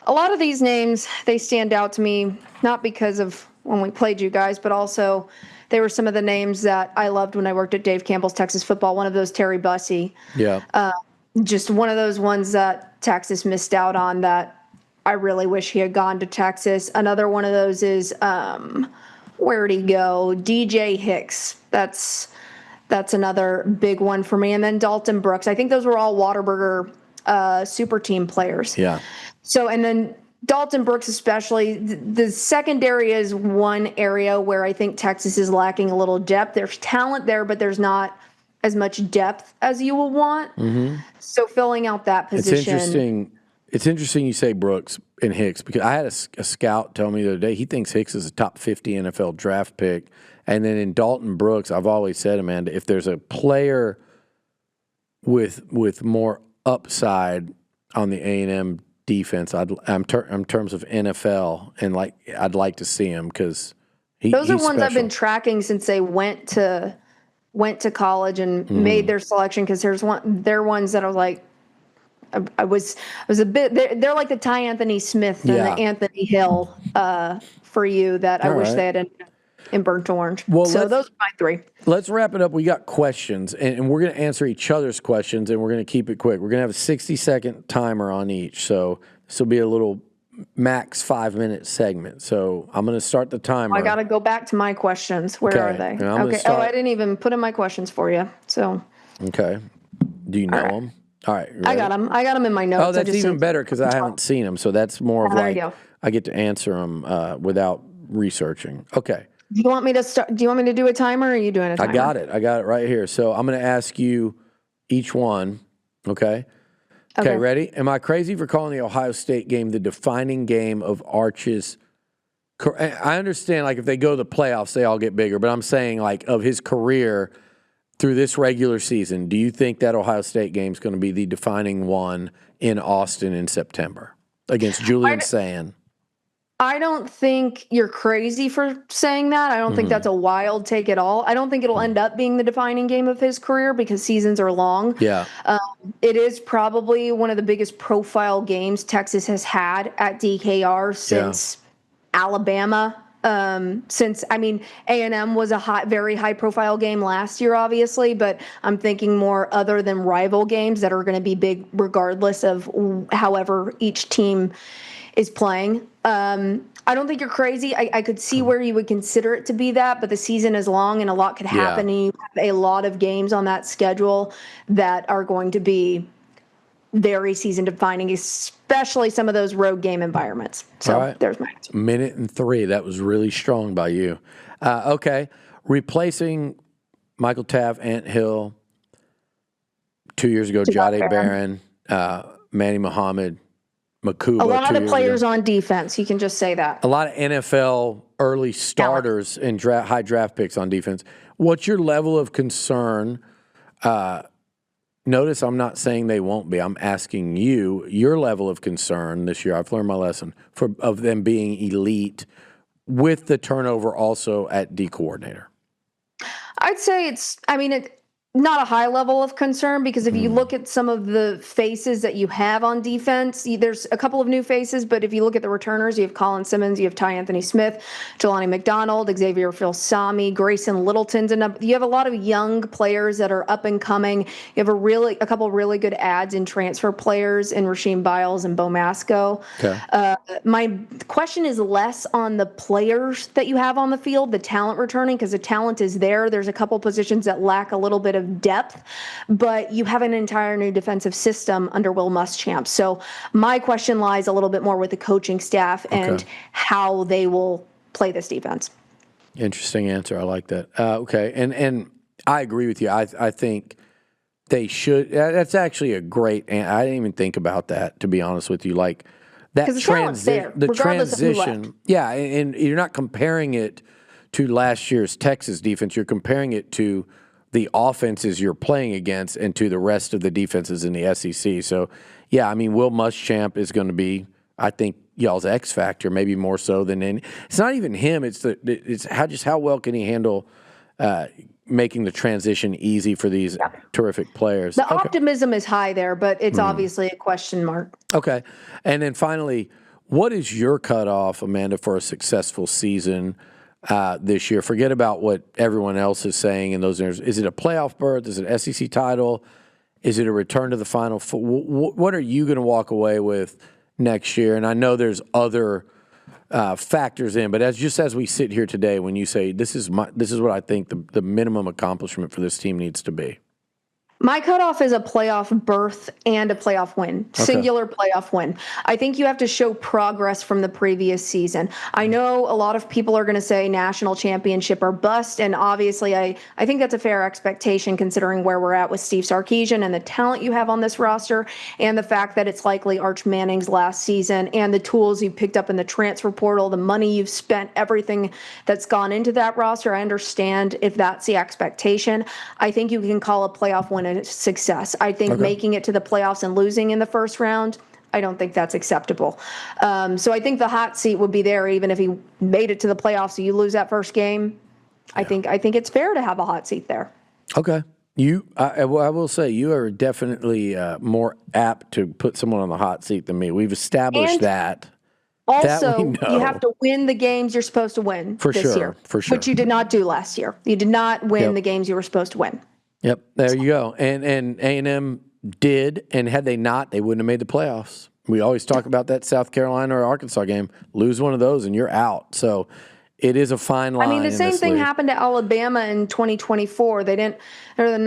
a lot of these names, they stand out to me, not because of when we played you guys, but also they were some of the names that I loved when I worked at Dave Campbell's Texas Football. One of those, Terry Bussey. Yeah. Just one of those ones that Texas missed out on that I really wish he had gone to Texas. Another one of those is, where'd he go? DJ Hicks. That's another big one for me. And then Dalton Brooks. I think those were all Whataburger super team players. Yeah. So, and then Dalton Brooks especially, the secondary is one area where I think Texas is lacking a little depth. There's talent there, but there's not as much depth as you will want. Mm-hmm. So filling out that position. It's interesting you say Brooks and Hicks, because I had a scout tell me the other day he thinks Hicks is a top 50 NFL draft pick. And then in Dalton Brooks, I've always said, Amanda, if there's a player with more upside on the A&M defense, in terms of NFL, and I'd like to see him, because those are ones special. I've been tracking since they went to college and made their selection, because they're ones that are like, I was a bit, they're like the Ty Anthony Smith and the Anthony Hill for you that I wish they had in burnt orange. Well, so those are my three. Let's wrap it up. We got questions, and we're going to answer each other's questions, and we're going to keep it quick. We're going to have a 60-second timer on each, so this will be a little max 5-minute segment. So I'm going to start the timer. I got to go back to my questions. Where are they? Okay. Oh, I didn't even put in my questions for you. So. Okay. Do you know them? All right. I got them. I got them in my notes. Oh, that's even better, because I haven't seen them. So that's more of like I get to answer them without researching. Okay. Do you want me to start? Do you want me to do a timer, or are you doing a timer? I got it right here. So I'm going to ask you each one. Okay. Okay. Ready? Am I crazy for calling the Ohio State game the defining game of Arch's? I understand, like, if they go to the playoffs, they all get bigger. But I'm saying, like, of his career through this regular season, do you think that Ohio State game is going to be the defining one in Austin in September against Julian Sand? I don't think you're crazy for saying that. I don't think that's a wild take at all. I don't think it'll end up being the defining game of his career, because seasons are long. Yeah. It is probably one of the biggest profile games Texas has had at DKR since Alabama. Since, I mean, A&M was a very high profile game last year, obviously, but I'm thinking more other than rival games that are going to be big regardless of however each team is playing. I don't think you're crazy. I could see where you would consider it to be that, but the season is long and a lot could happen. And you have a lot of games on that schedule that are going to be very season defining, especially some of those road game environments. So there's my answer. 1:03. That was really strong by you. Okay. Replacing Michael Taft, Ant Hill, 2 years ago, Jahdae Barron, Manny Muhammad, Makuba. A lot of players on defense. You can just say that. A lot of NFL early starters and high draft picks on defense. What's your level of concern? Notice I'm not saying they won't be. I'm asking you your level of concern this year. I've learned my lesson of them being elite with the turnover also at D coordinator. I'd say it's not a high level of concern, because if you look at some of the faces that you have on defense, there's a couple of new faces, but if you look at the returners, you have Colin Simmons, you have Ty Anthony Smith, Jelani McDonald, Xavier Filsami, Grayson Littleton's, and you have a lot of young players that are up and coming. You have a couple really good ads in transfer players in Rasheem Biles and Bo Masco. Okay. My question is less on the players that you have on the field, the talent returning, because the talent is there. There's a couple positions that lack a little bit of depth, but you have an entire new defensive system under Will Muschamp. So my question lies a little bit more with the coaching staff and how they will play this defense. Interesting answer. I like that. Okay. And I agree with you. I think they should. That's actually a great, I didn't even think about that, to be honest with you. Like, that the talent's there, the regardless of who left. transition. Yeah, and you're not comparing it to last year's Texas defense. You're comparing it to the offenses you're playing against and to the rest of the defenses in the SEC. So, yeah, I mean, Will Muschamp is going to be, I think, y'all's X factor, maybe more so than any. It's not even him. It's how well can he handle making the transition easy for these terrific players. The optimism is high there, but it's obviously a question mark. Okay. And then finally, what is your cutoff, Amanda, for a successful season this year? Forget about what everyone else is saying in those areas. Is it a playoff berth? Is it an SEC title? Is it a return to the Final Four? What are you going to walk away with next year? And I know there's other factors in, but as we sit here today, when you say this is what I think the minimum accomplishment for this team needs to be. My cutoff is a playoff berth and a playoff win, singular playoff win. I think you have to show progress from the previous season. I know a lot of people are going to say national championship or bust, and obviously I think that's a fair expectation considering where we're at with Steve Sarkisian and the talent you have on this roster and the fact that it's likely Arch Manning's last season and the tools you picked up in the transfer portal, the money you've spent, everything that's gone into that roster. I understand if that's the expectation. I think you can call a playoff win a success. I think making it to the playoffs and losing in the first round, I don't think that's acceptable. So I think the hot seat would be there even if he made it to the playoffs. So you lose that first game. Yeah. I think it's fair to have a hot seat there. Okay. I will say you are definitely more apt to put someone on the hot seat than me. We've established that. Also, you have to win the games you're supposed to win this year. For sure. Which you did not do last year. You did not win the games you were supposed to win. Yep, there you go. And A&M did, and had they not, they wouldn't have made the playoffs. We always talk about that South Carolina or Arkansas game. Lose one of those, and you're out. So it is a fine line. I mean, the same thing happened to Alabama in 2024. They're the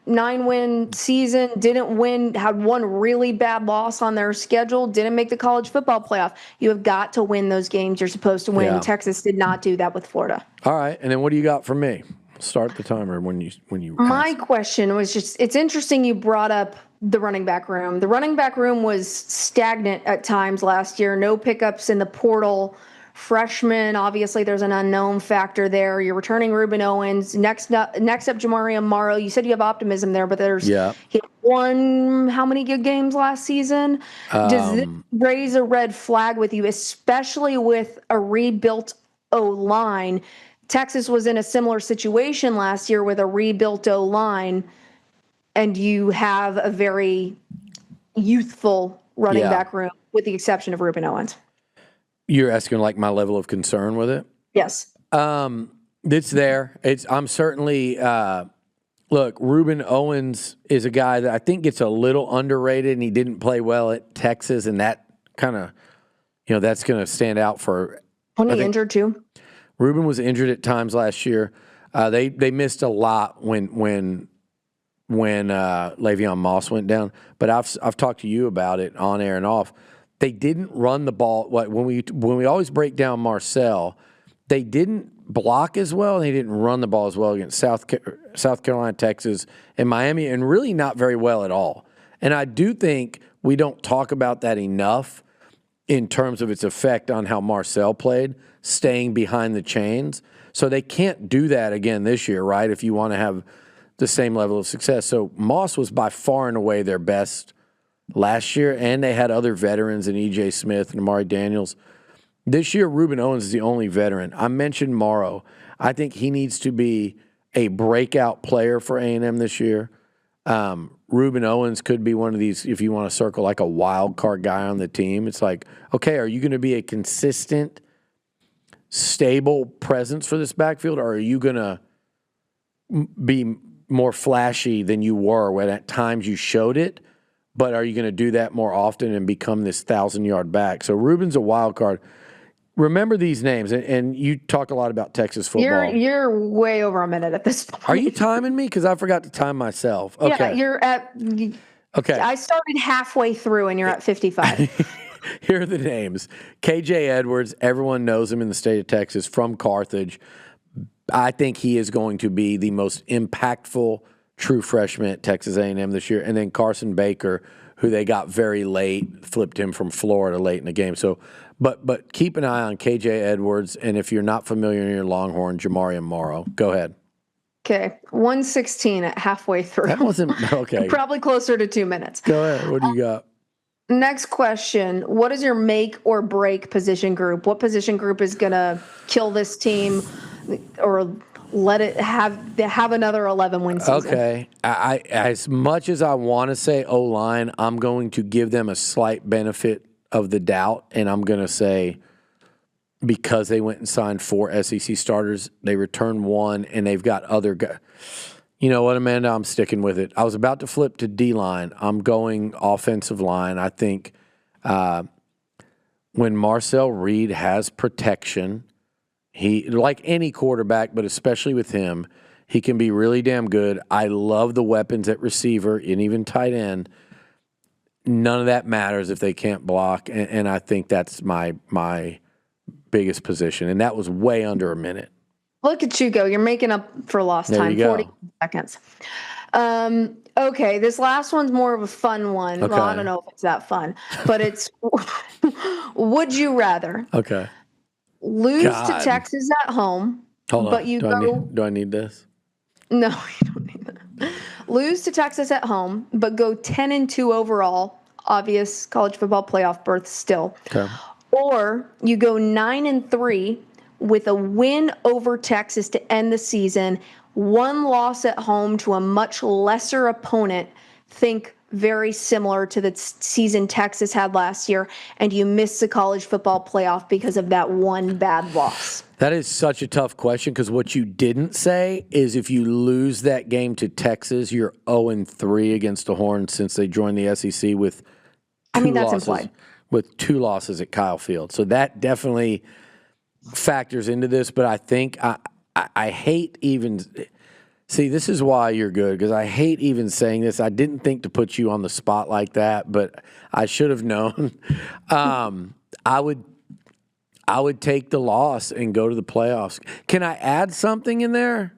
nine-win season, didn't win, had one really bad loss on their schedule, didn't make the college football playoff. You have got to win those games you're supposed to win. Yeah. Texas did not do that with Florida. All right, and then what do you got for me? Start the timer when you. My question was just, it's interesting you brought up the running back room. The running back room was stagnant at times last year. No pickups in the portal. Freshmen, obviously, there's an unknown factor there. You're returning Ruben Owens. Next up, Jamarian Morrow. You said you have optimism there, but he won how many good games last season? Does this raise a red flag with you, especially with a rebuilt O-line? Texas was in a similar situation last year with a rebuilt O-line, and you have a very youthful running back room, with the exception of Ruben Owens. You're asking like my level of concern with it? Yes. It's there. I'm certainly look, Ruben Owens is a guy that I think gets a little underrated, and he didn't play well at Texas, and that kind of, that's going to stand out for. Wasn't he injured too? Ruben was injured at times last year. They missed a lot when Le'Veon Moss went down. But I've talked to you about it on air and off. They didn't run the ball. When we always break down Marcel, they didn't block as well. They didn't run the ball as well against South Carolina, Texas, and Miami, and really not very well at all. And I do think we don't talk about that enough in terms of its effect on how Marcel played, staying behind the chains. So they can't do that again this year, right, if you want to have the same level of success. So Moss was by far and away their best last year, and they had other veterans in E.J. Smith and Amari Daniels. This year, Ruben Owens is the only veteran. I mentioned Morrow. I think he needs to be a breakout player for A&M this year. Ruben Owens could be one of these, if you want to circle like a wild card guy on the team. It's like, okay, are you going to be a consistent, stable presence for this backfield, or are you going to be more flashy than you were when at times you showed it, but are you going to do that more often and become this 1,000-yard back? So Ruben's a wild card. Remember these names, and you talk a lot about Texas football. You're way over a minute at this point. Are you timing me? Because I forgot to time myself. Okay. Yeah, you're at. Okay. I started halfway through, and you're at 55. Here are the names. KJ Edwards, everyone knows him in the state of Texas, from Carthage. I think he is going to be the most impactful true freshman at Texas A&M this year. And then Carson Baker, who they got very late, flipped him from Florida late in the game. So, but keep an eye on KJ Edwards, and if you're not familiar in your Longhorn, Jamarian Morrow. Go ahead. Okay, 116 at halfway through. That wasn't okay. Probably closer to 2 minutes. Go ahead. What do you got? Next question. What is your make or break position group? What position group is going to kill this team or let it have another 11-win season? Okay. I as much as I want to say O-line, I'm going to give them a slight benefit of the doubt, and I'm going to say because they went and signed 4 SEC starters, they returned 1, and they've got other guys. You know what, Amanda? I'm sticking with it. I was about to flip to D-line. I'm going offensive line. I think when Marcel Reed has protection, he, like any quarterback, but especially with him, he can be really damn good. I love the weapons at receiver and even tight end. None of that matters if they can't block, and I think that's my biggest position, and that was way under a minute. Look at you go. You're making up for lost time. 40 seconds. Okay, this last one's more of a fun one. Okay. Well, I don't know if it's that fun, but it's would you rather lose to Texas at home, Hold but on. you Do I need this? No, you don't need that. Lose to Texas at home, but go 10-2 overall. Obvious college football playoff berth still. Okay. Or you go 9-3 with a win over Texas to end the season, 1 loss at home to a much lesser opponent. Think very similar to the season Texas had last year, and you miss the college football playoff because of that 1 bad loss. That is such a tough question because what you didn't say is if you lose that game to Texas, you're 0-3 against the Horns since they joined the SEC with 2 that's losses. implied. With 2 losses at Kyle Field. So that definitely factors into this, but I think I hate even – see, this is why you're good because I hate even saying this. I didn't think to put you on the spot like that, but I should have known. I would take the loss and go to the playoffs. Can I add something in there?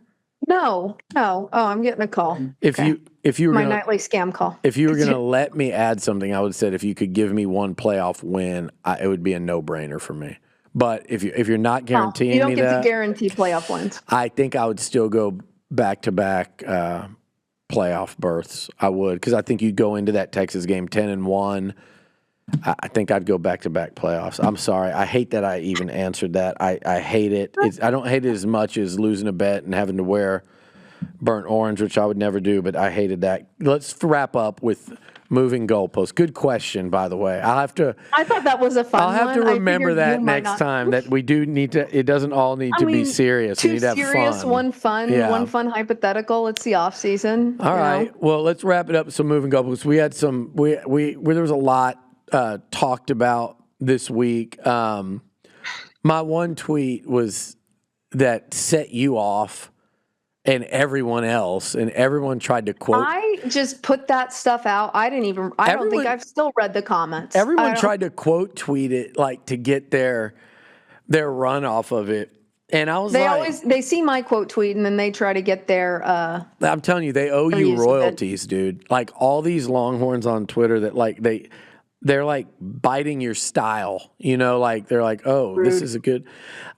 No. Oh, I'm getting a call. If you were my gonna, nightly scam call. If you were going to let me add something, I would have said if you could give me 1 playoff win, it would be a no-brainer for me. But if you're not guaranteeing me that, you don't get to guarantee playoff wins. I think I would still go back-to-back playoff berths. I would because I think you'd go into that Texas game 10-1. I think I'd go back-to-back playoffs. I'm sorry. I hate that I even answered that. I hate it. I don't hate it as much as losing a bet and having to wear burnt orange, which I would never do, but I hated that. Let's wrap up with moving goalposts. Good question, by the way. I thought that was a fun one. I'll have to remember that next time that we do need to, it doesn't all need to be serious. We need to have fun. 2 serious, 1 fun, 1 fun hypothetical. It's the off season. All right. Well, let's wrap it up with some moving goalposts. We had some, there was a lot talked about this week. My one tweet was that set you off and everyone else, and everyone tried to quote. I just put that stuff out. I don't think I've still read the comments. Everyone tried to quote tweet it, like to get their run off of it. And I was they see my quote tweet and then they try to get their. I'm telling you, they owe you royalties, dude. Like all these Longhorns on Twitter that like they're like biting your style, like they're like, oh, rude. This is a good.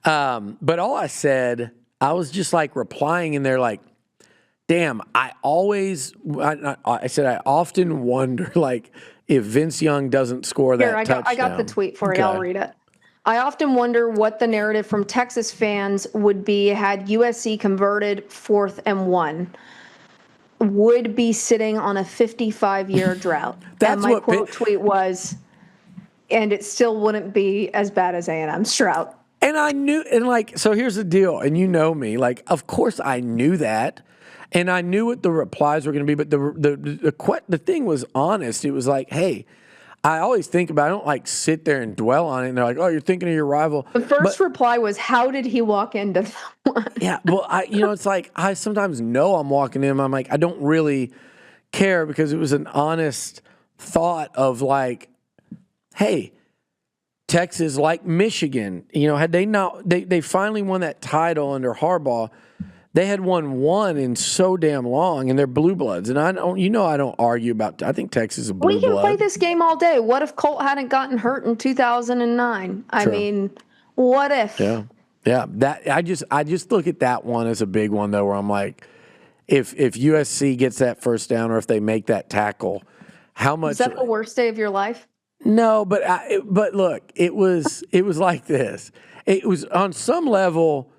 But all I said, I was just like replying, and they're like, damn, I said, I often wonder, like, if Vince Young doesn't score that touchdown. I got the tweet for you. I'll read it. I often wonder what the narrative from Texas fans would be had USC converted 4th and 1. Would be sitting on a 55-year drought. That's and my quote tweet was, and it still wouldn't be as bad as A&M's drought. And I knew, and like, so here's the deal, and you know me, like, of course I knew that, and I knew what the replies were going to be, but the thing was honest. It was like, hey, I always think about it. I don't like sit there and dwell on it, and they're like, oh, you're thinking of your rival. The first reply was, how did he walk into that one? Yeah, well, it's like, I sometimes know I'm walking in, I'm like, I don't really care because it was an honest thought of like, hey, Texas, like Michigan, had they not, they finally won that title under Harbaugh. They had won one in so damn long, and they're blue bloods. And I don't argue about. I think Texas is blue We can blood. play this game all day. What if Colt hadn't gotten hurt in 2009? I True. mean, what if? Yeah. That I just look at that one as a big one though, where I'm like, if USC gets that first down or if they make that tackle, how much? Is that the worst day of your life? No, but look, it was like this. It was on some level.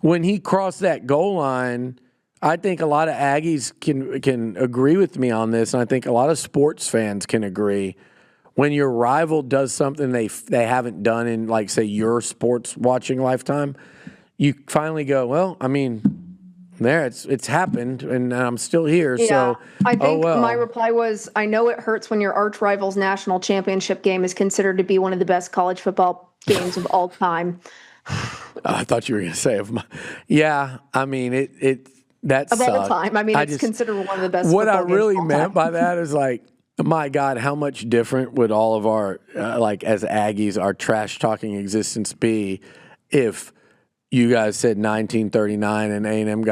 When he crossed that goal line, I think a lot of Aggies can agree with me on this, and I think a lot of sports fans can agree. When your rival does something they haven't done in, like, say, your sports watching lifetime, you finally go, well, I mean, there it's happened, and I'm still here. Yeah, so I think well. my reply was, I know it hurts when your arch rival's national championship game is considered to be one of the best college football games of all time. I thought you were going to say of my. Yeah, I mean that of sucked. all time. I mean, it's considered one of the best. What I games really of all meant time. by that is like, my God, how much different would all of our like as Aggies our trash talking existence be if you guys said 1939 and A&M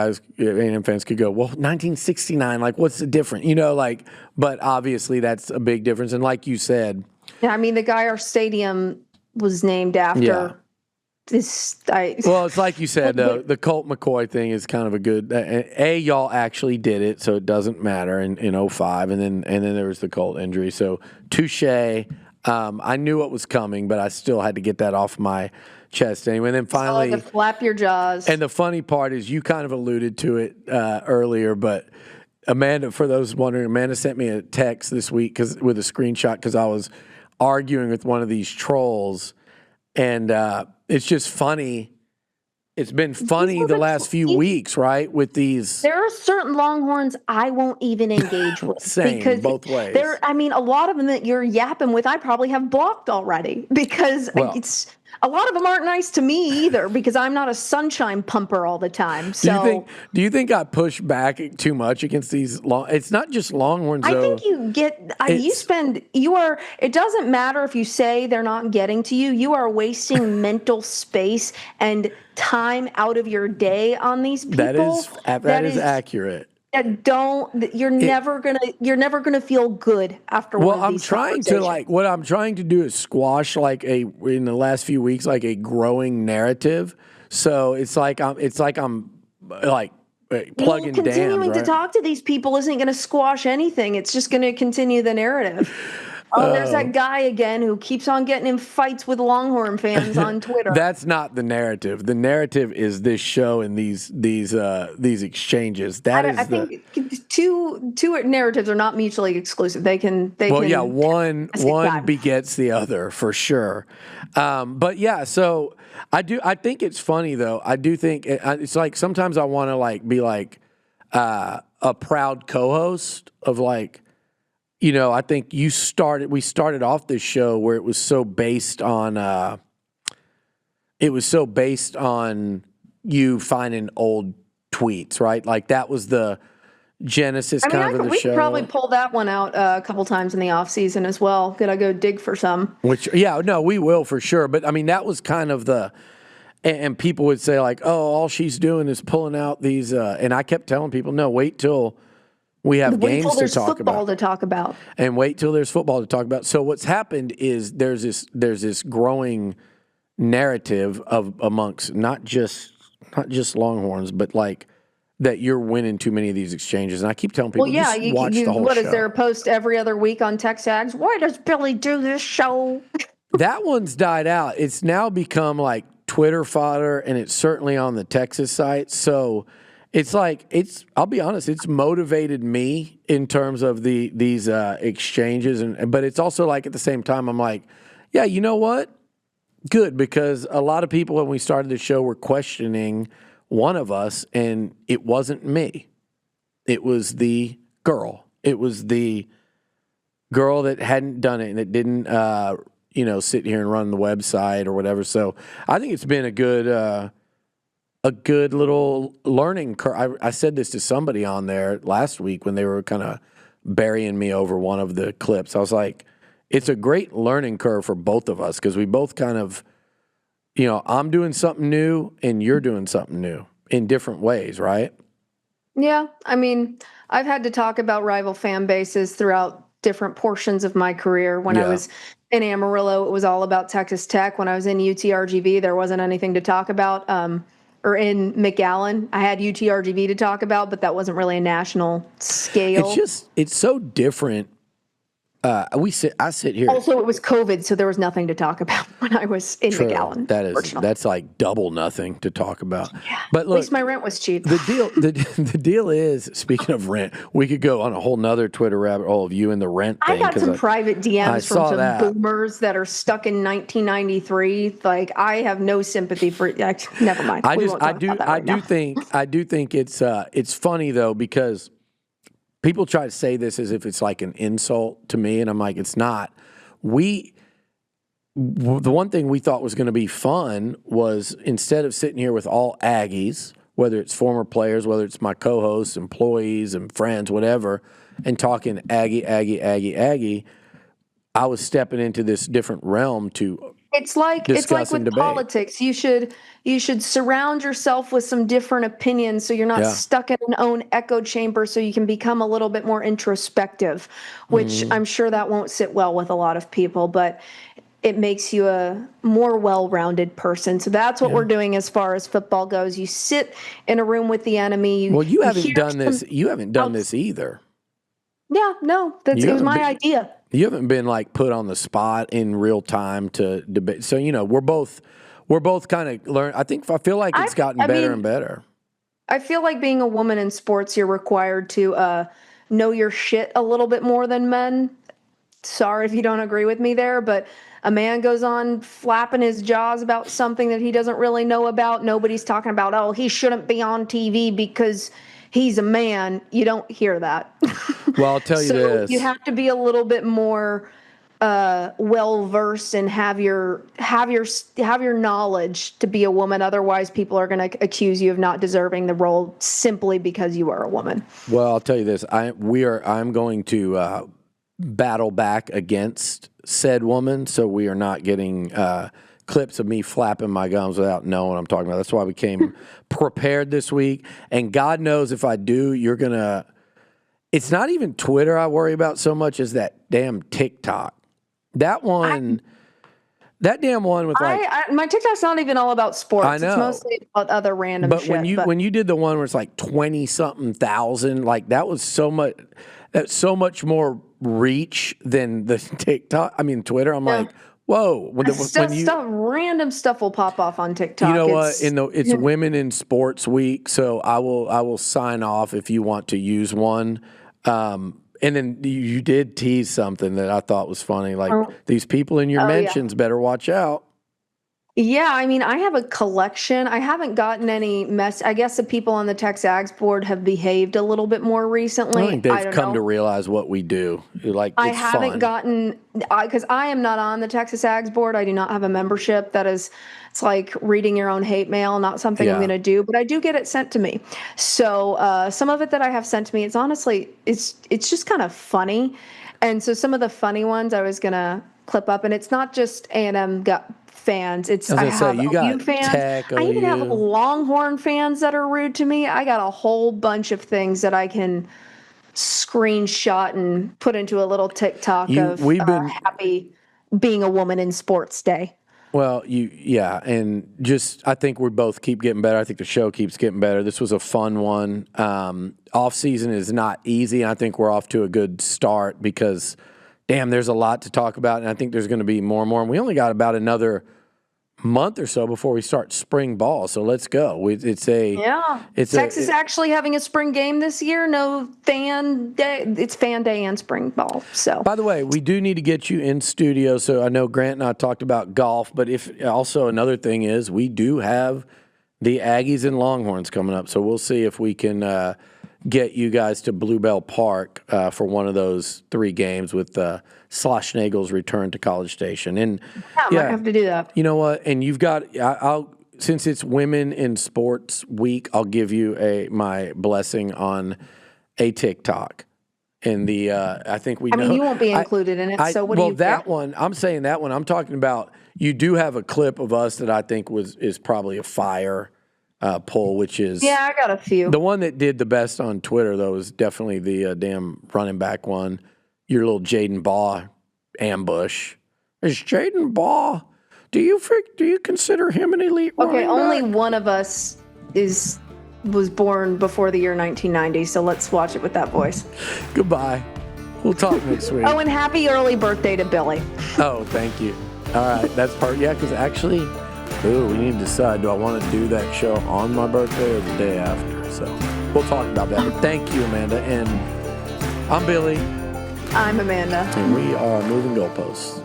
fans could go, well, 1969, like what's the difference? Like, but obviously that's a big difference. And like you said, yeah, I mean, the guy our stadium was named after. Yeah. Well, it's like you said, though, the Colt McCoy thing is kind of a good. Y'all actually did it, so it doesn't matter in 05, and then there was the Colt injury. So touche. I knew what was coming, but I still had to get that off my chest anyway. And then finally, to flap your jaws. And the funny part is, you kind of alluded to it earlier, but Amanda, for those wondering, Amanda sent me a text this week with a screenshot because I was arguing with one of these trolls. And it's just funny. It's been funny the last few weeks, right? With these. There are certain Longhorns I won't even engage with. Same, because both ways. I mean, a lot of them that you're yapping with, I probably have blocked already because a lot of them aren't nice to me either because I'm not a sunshine pumper all the time. So do you think I push back too much against these it's not just Longhorns though. I think it doesn't matter if you say they're not getting to you. You are wasting mental space and time out of your day on these people. That is accurate. You're never gonna feel good after one of these conversations. What I'm trying to do is squash in the last few weeks like a growing narrative. So it's like I'm plugging dams. Continuing to talk to these people isn't going to squash anything. It's just going to continue the narrative. There's that guy again who keeps on getting in fights with Longhorn fans on Twitter. That's not the narrative. The narrative is this show and these exchanges. I think two narratives are not mutually exclusive. They can. One begets the other for sure. But yeah, so I think it's funny though. I do think it's like sometimes I want to be a proud co-host of I think we started off this show where it was so based on you finding old tweets, right? Like that was the genesis of the show. We could probably pull that one out a couple times in the off season as well. Could I go dig for some? We will for sure. But I mean, that was kind of and people would say all she's doing is pulling out these, and I kept telling people, no, wait till we have games to talk about. And wait till there's football to talk about. So what's happened is there's this growing narrative amongst not just Longhorns, but that you're winning too many of these exchanges. And I keep telling people, watch the whole show. Is there a post every other week on Tex Ags? Why does Billy do this show? That one's died out. It's now become Twitter fodder, and it's certainly on the Texas site. So I'll be honest, it's motivated me in terms of these exchanges, but it's also at the same time, I'm yeah, you know what? Good, because a lot of people when we started the show were questioning one of us, and it wasn't me. It was the girl. It was the girl that hadn't done it and that didn't, sit here and run the website or whatever. So I think it's been a good little learning curve. I said this to somebody on there last week when they were kind of burying me over one of the clips. I was like, it's a great learning curve for both of us because we both kind of, I'm doing something new and you're doing something new. in different ways, right? Yeah, I mean, I've had to talk about rival fan bases throughout different portions of my career. When I Yeah. was in Amarillo, it was all about Texas Tech. When I was in UTRGV, there wasn't anything to talk about. Or in McAllen, I had UTRGV to talk about, but that wasn't really a national scale. It's so different. I sit here. Also, it was COVID, so there was nothing to talk about when I was in True. McAllen. That's like double nothing to talk about. Yeah. But look, at least my rent was cheap. the deal is, speaking of rent, we could go on a whole nother Twitter rabbit hole of you and the rent thing. I got some private DMs from some that. boomers that are stuck in 1993. Like, I have no sympathy for. Never mind. I do think it's funny though, because people try to say this as if it's like an insult to me, and I'm like, it's not. The one thing we thought was going to be fun was, instead of sitting here with all Aggies, whether it's former players, whether it's my co-hosts, employees, and friends, whatever, and talking Aggie, I was stepping into this different realm to It's like with debate. politics. You should surround yourself with some different opinions, so you're not stuck in an own echo chamber, so you can become a little bit more introspective, which I'm sure that won't sit well with a lot of people, but it makes you a more well-rounded person. So that's what we're doing as far as football goes. You sit in a room with the enemy. You haven't done this. You haven't done this either. Yeah, no, it was my idea. You haven't been like put on the spot in real time to debate. So, we're both kind of learn. I feel like it's gotten better and better. I feel like being a woman in sports, you're required to know your shit a little bit more than men. Sorry if you don't agree with me there, but a man goes on flapping his jaws about something that he doesn't really know about. Nobody's talking about, oh, he shouldn't be on TV because he's a man. You don't hear that. Well, I'll tell you this. You have to be a little bit more well versed and have your knowledge to be a woman. Otherwise, people are going to accuse you of not deserving the role simply because you are a woman. Well, I'll tell you this. I'm going to battle back against said woman, so we are not getting clips of me flapping my gums without knowing what I'm talking about. That's why we came prepared this week. And God knows if I do, you're going to... It's not even Twitter I worry about so much as that damn TikTok. That damn one with like... my TikTok's not even all about sports. I know. It's mostly about other random shit. But when you did the one where it's like 20-something thousand, like that was so much... That's so much more reach than the TikTok. I mean, Twitter. I'm like, whoa. Random stuff will pop off on TikTok. You know what? It's Women in Sports Week, so I will sign off if you want to use one. And then you did tease something that I thought was funny. Like, these people in your mentions better watch out. Yeah, I mean, I have a collection. I haven't gotten any mess. I guess the people on the Tex Ags board have behaved a little bit more recently. I think they've come to realize what we do. I haven't gotten, because I am not on the Texas Ags board. I do not have a membership. It's like reading your own hate mail, not something I'm going to do, but I do get it sent to me. So some of it that I have sent to me, it's honestly, it's just kind of funny. And so some of the funny ones I was going to clip up, and it's not just A&M fans. I have OU fans. I even have Longhorn fans that are rude to me. I got a whole bunch of things that I can screenshot and put into a little TikTok happy being a woman in sports day. Well, and just I think we both keep getting better. I think the show keeps getting better. This was a fun one. Off season is not easy. I think we're off to a good start because, damn, there's a lot to talk about, and I think there's going to be more and more. And we only got about another month or so before we start spring ball, so let's go. It's Texas actually having a spring game this year. No fan day. It's fan day and spring ball. So, by the way, we do need to get you in studio. So I know Grant and I talked about golf, but if also another thing is we do have the Aggies and Longhorns coming up. So we'll see if we can get you guys to Bluebell Park for one of those 3 games with Schlossnagel's return to College Station. And I might have to do that. You know what? And you've got since it's Women in Sports Week, I'll give you my blessing on a TikTok. And I think we know. I mean, you won't be included in it. So what do you? Well, that one, I'm saying that one. I'm talking about. You do have a clip of us that I think is probably a fire poll, which is Yeah, I got a few. the one that did the best on Twitter, though, is definitely the damn running back one. Your little Jaden Baugh ambush. Is Jaden Baugh? Do you consider him an elite running back? Only one of us was born before the year 1990, so let's watch it with that voice. Goodbye. We'll talk next week. Oh, and happy early birthday to Billy. Oh, thank you. All right, that's part. Yeah, because actually, we need to decide, do I want to do that show on my birthday or the day after? So we'll talk about that. But thank you, Amanda. And I'm Billy. I'm Amanda. And we are Moving Goalposts.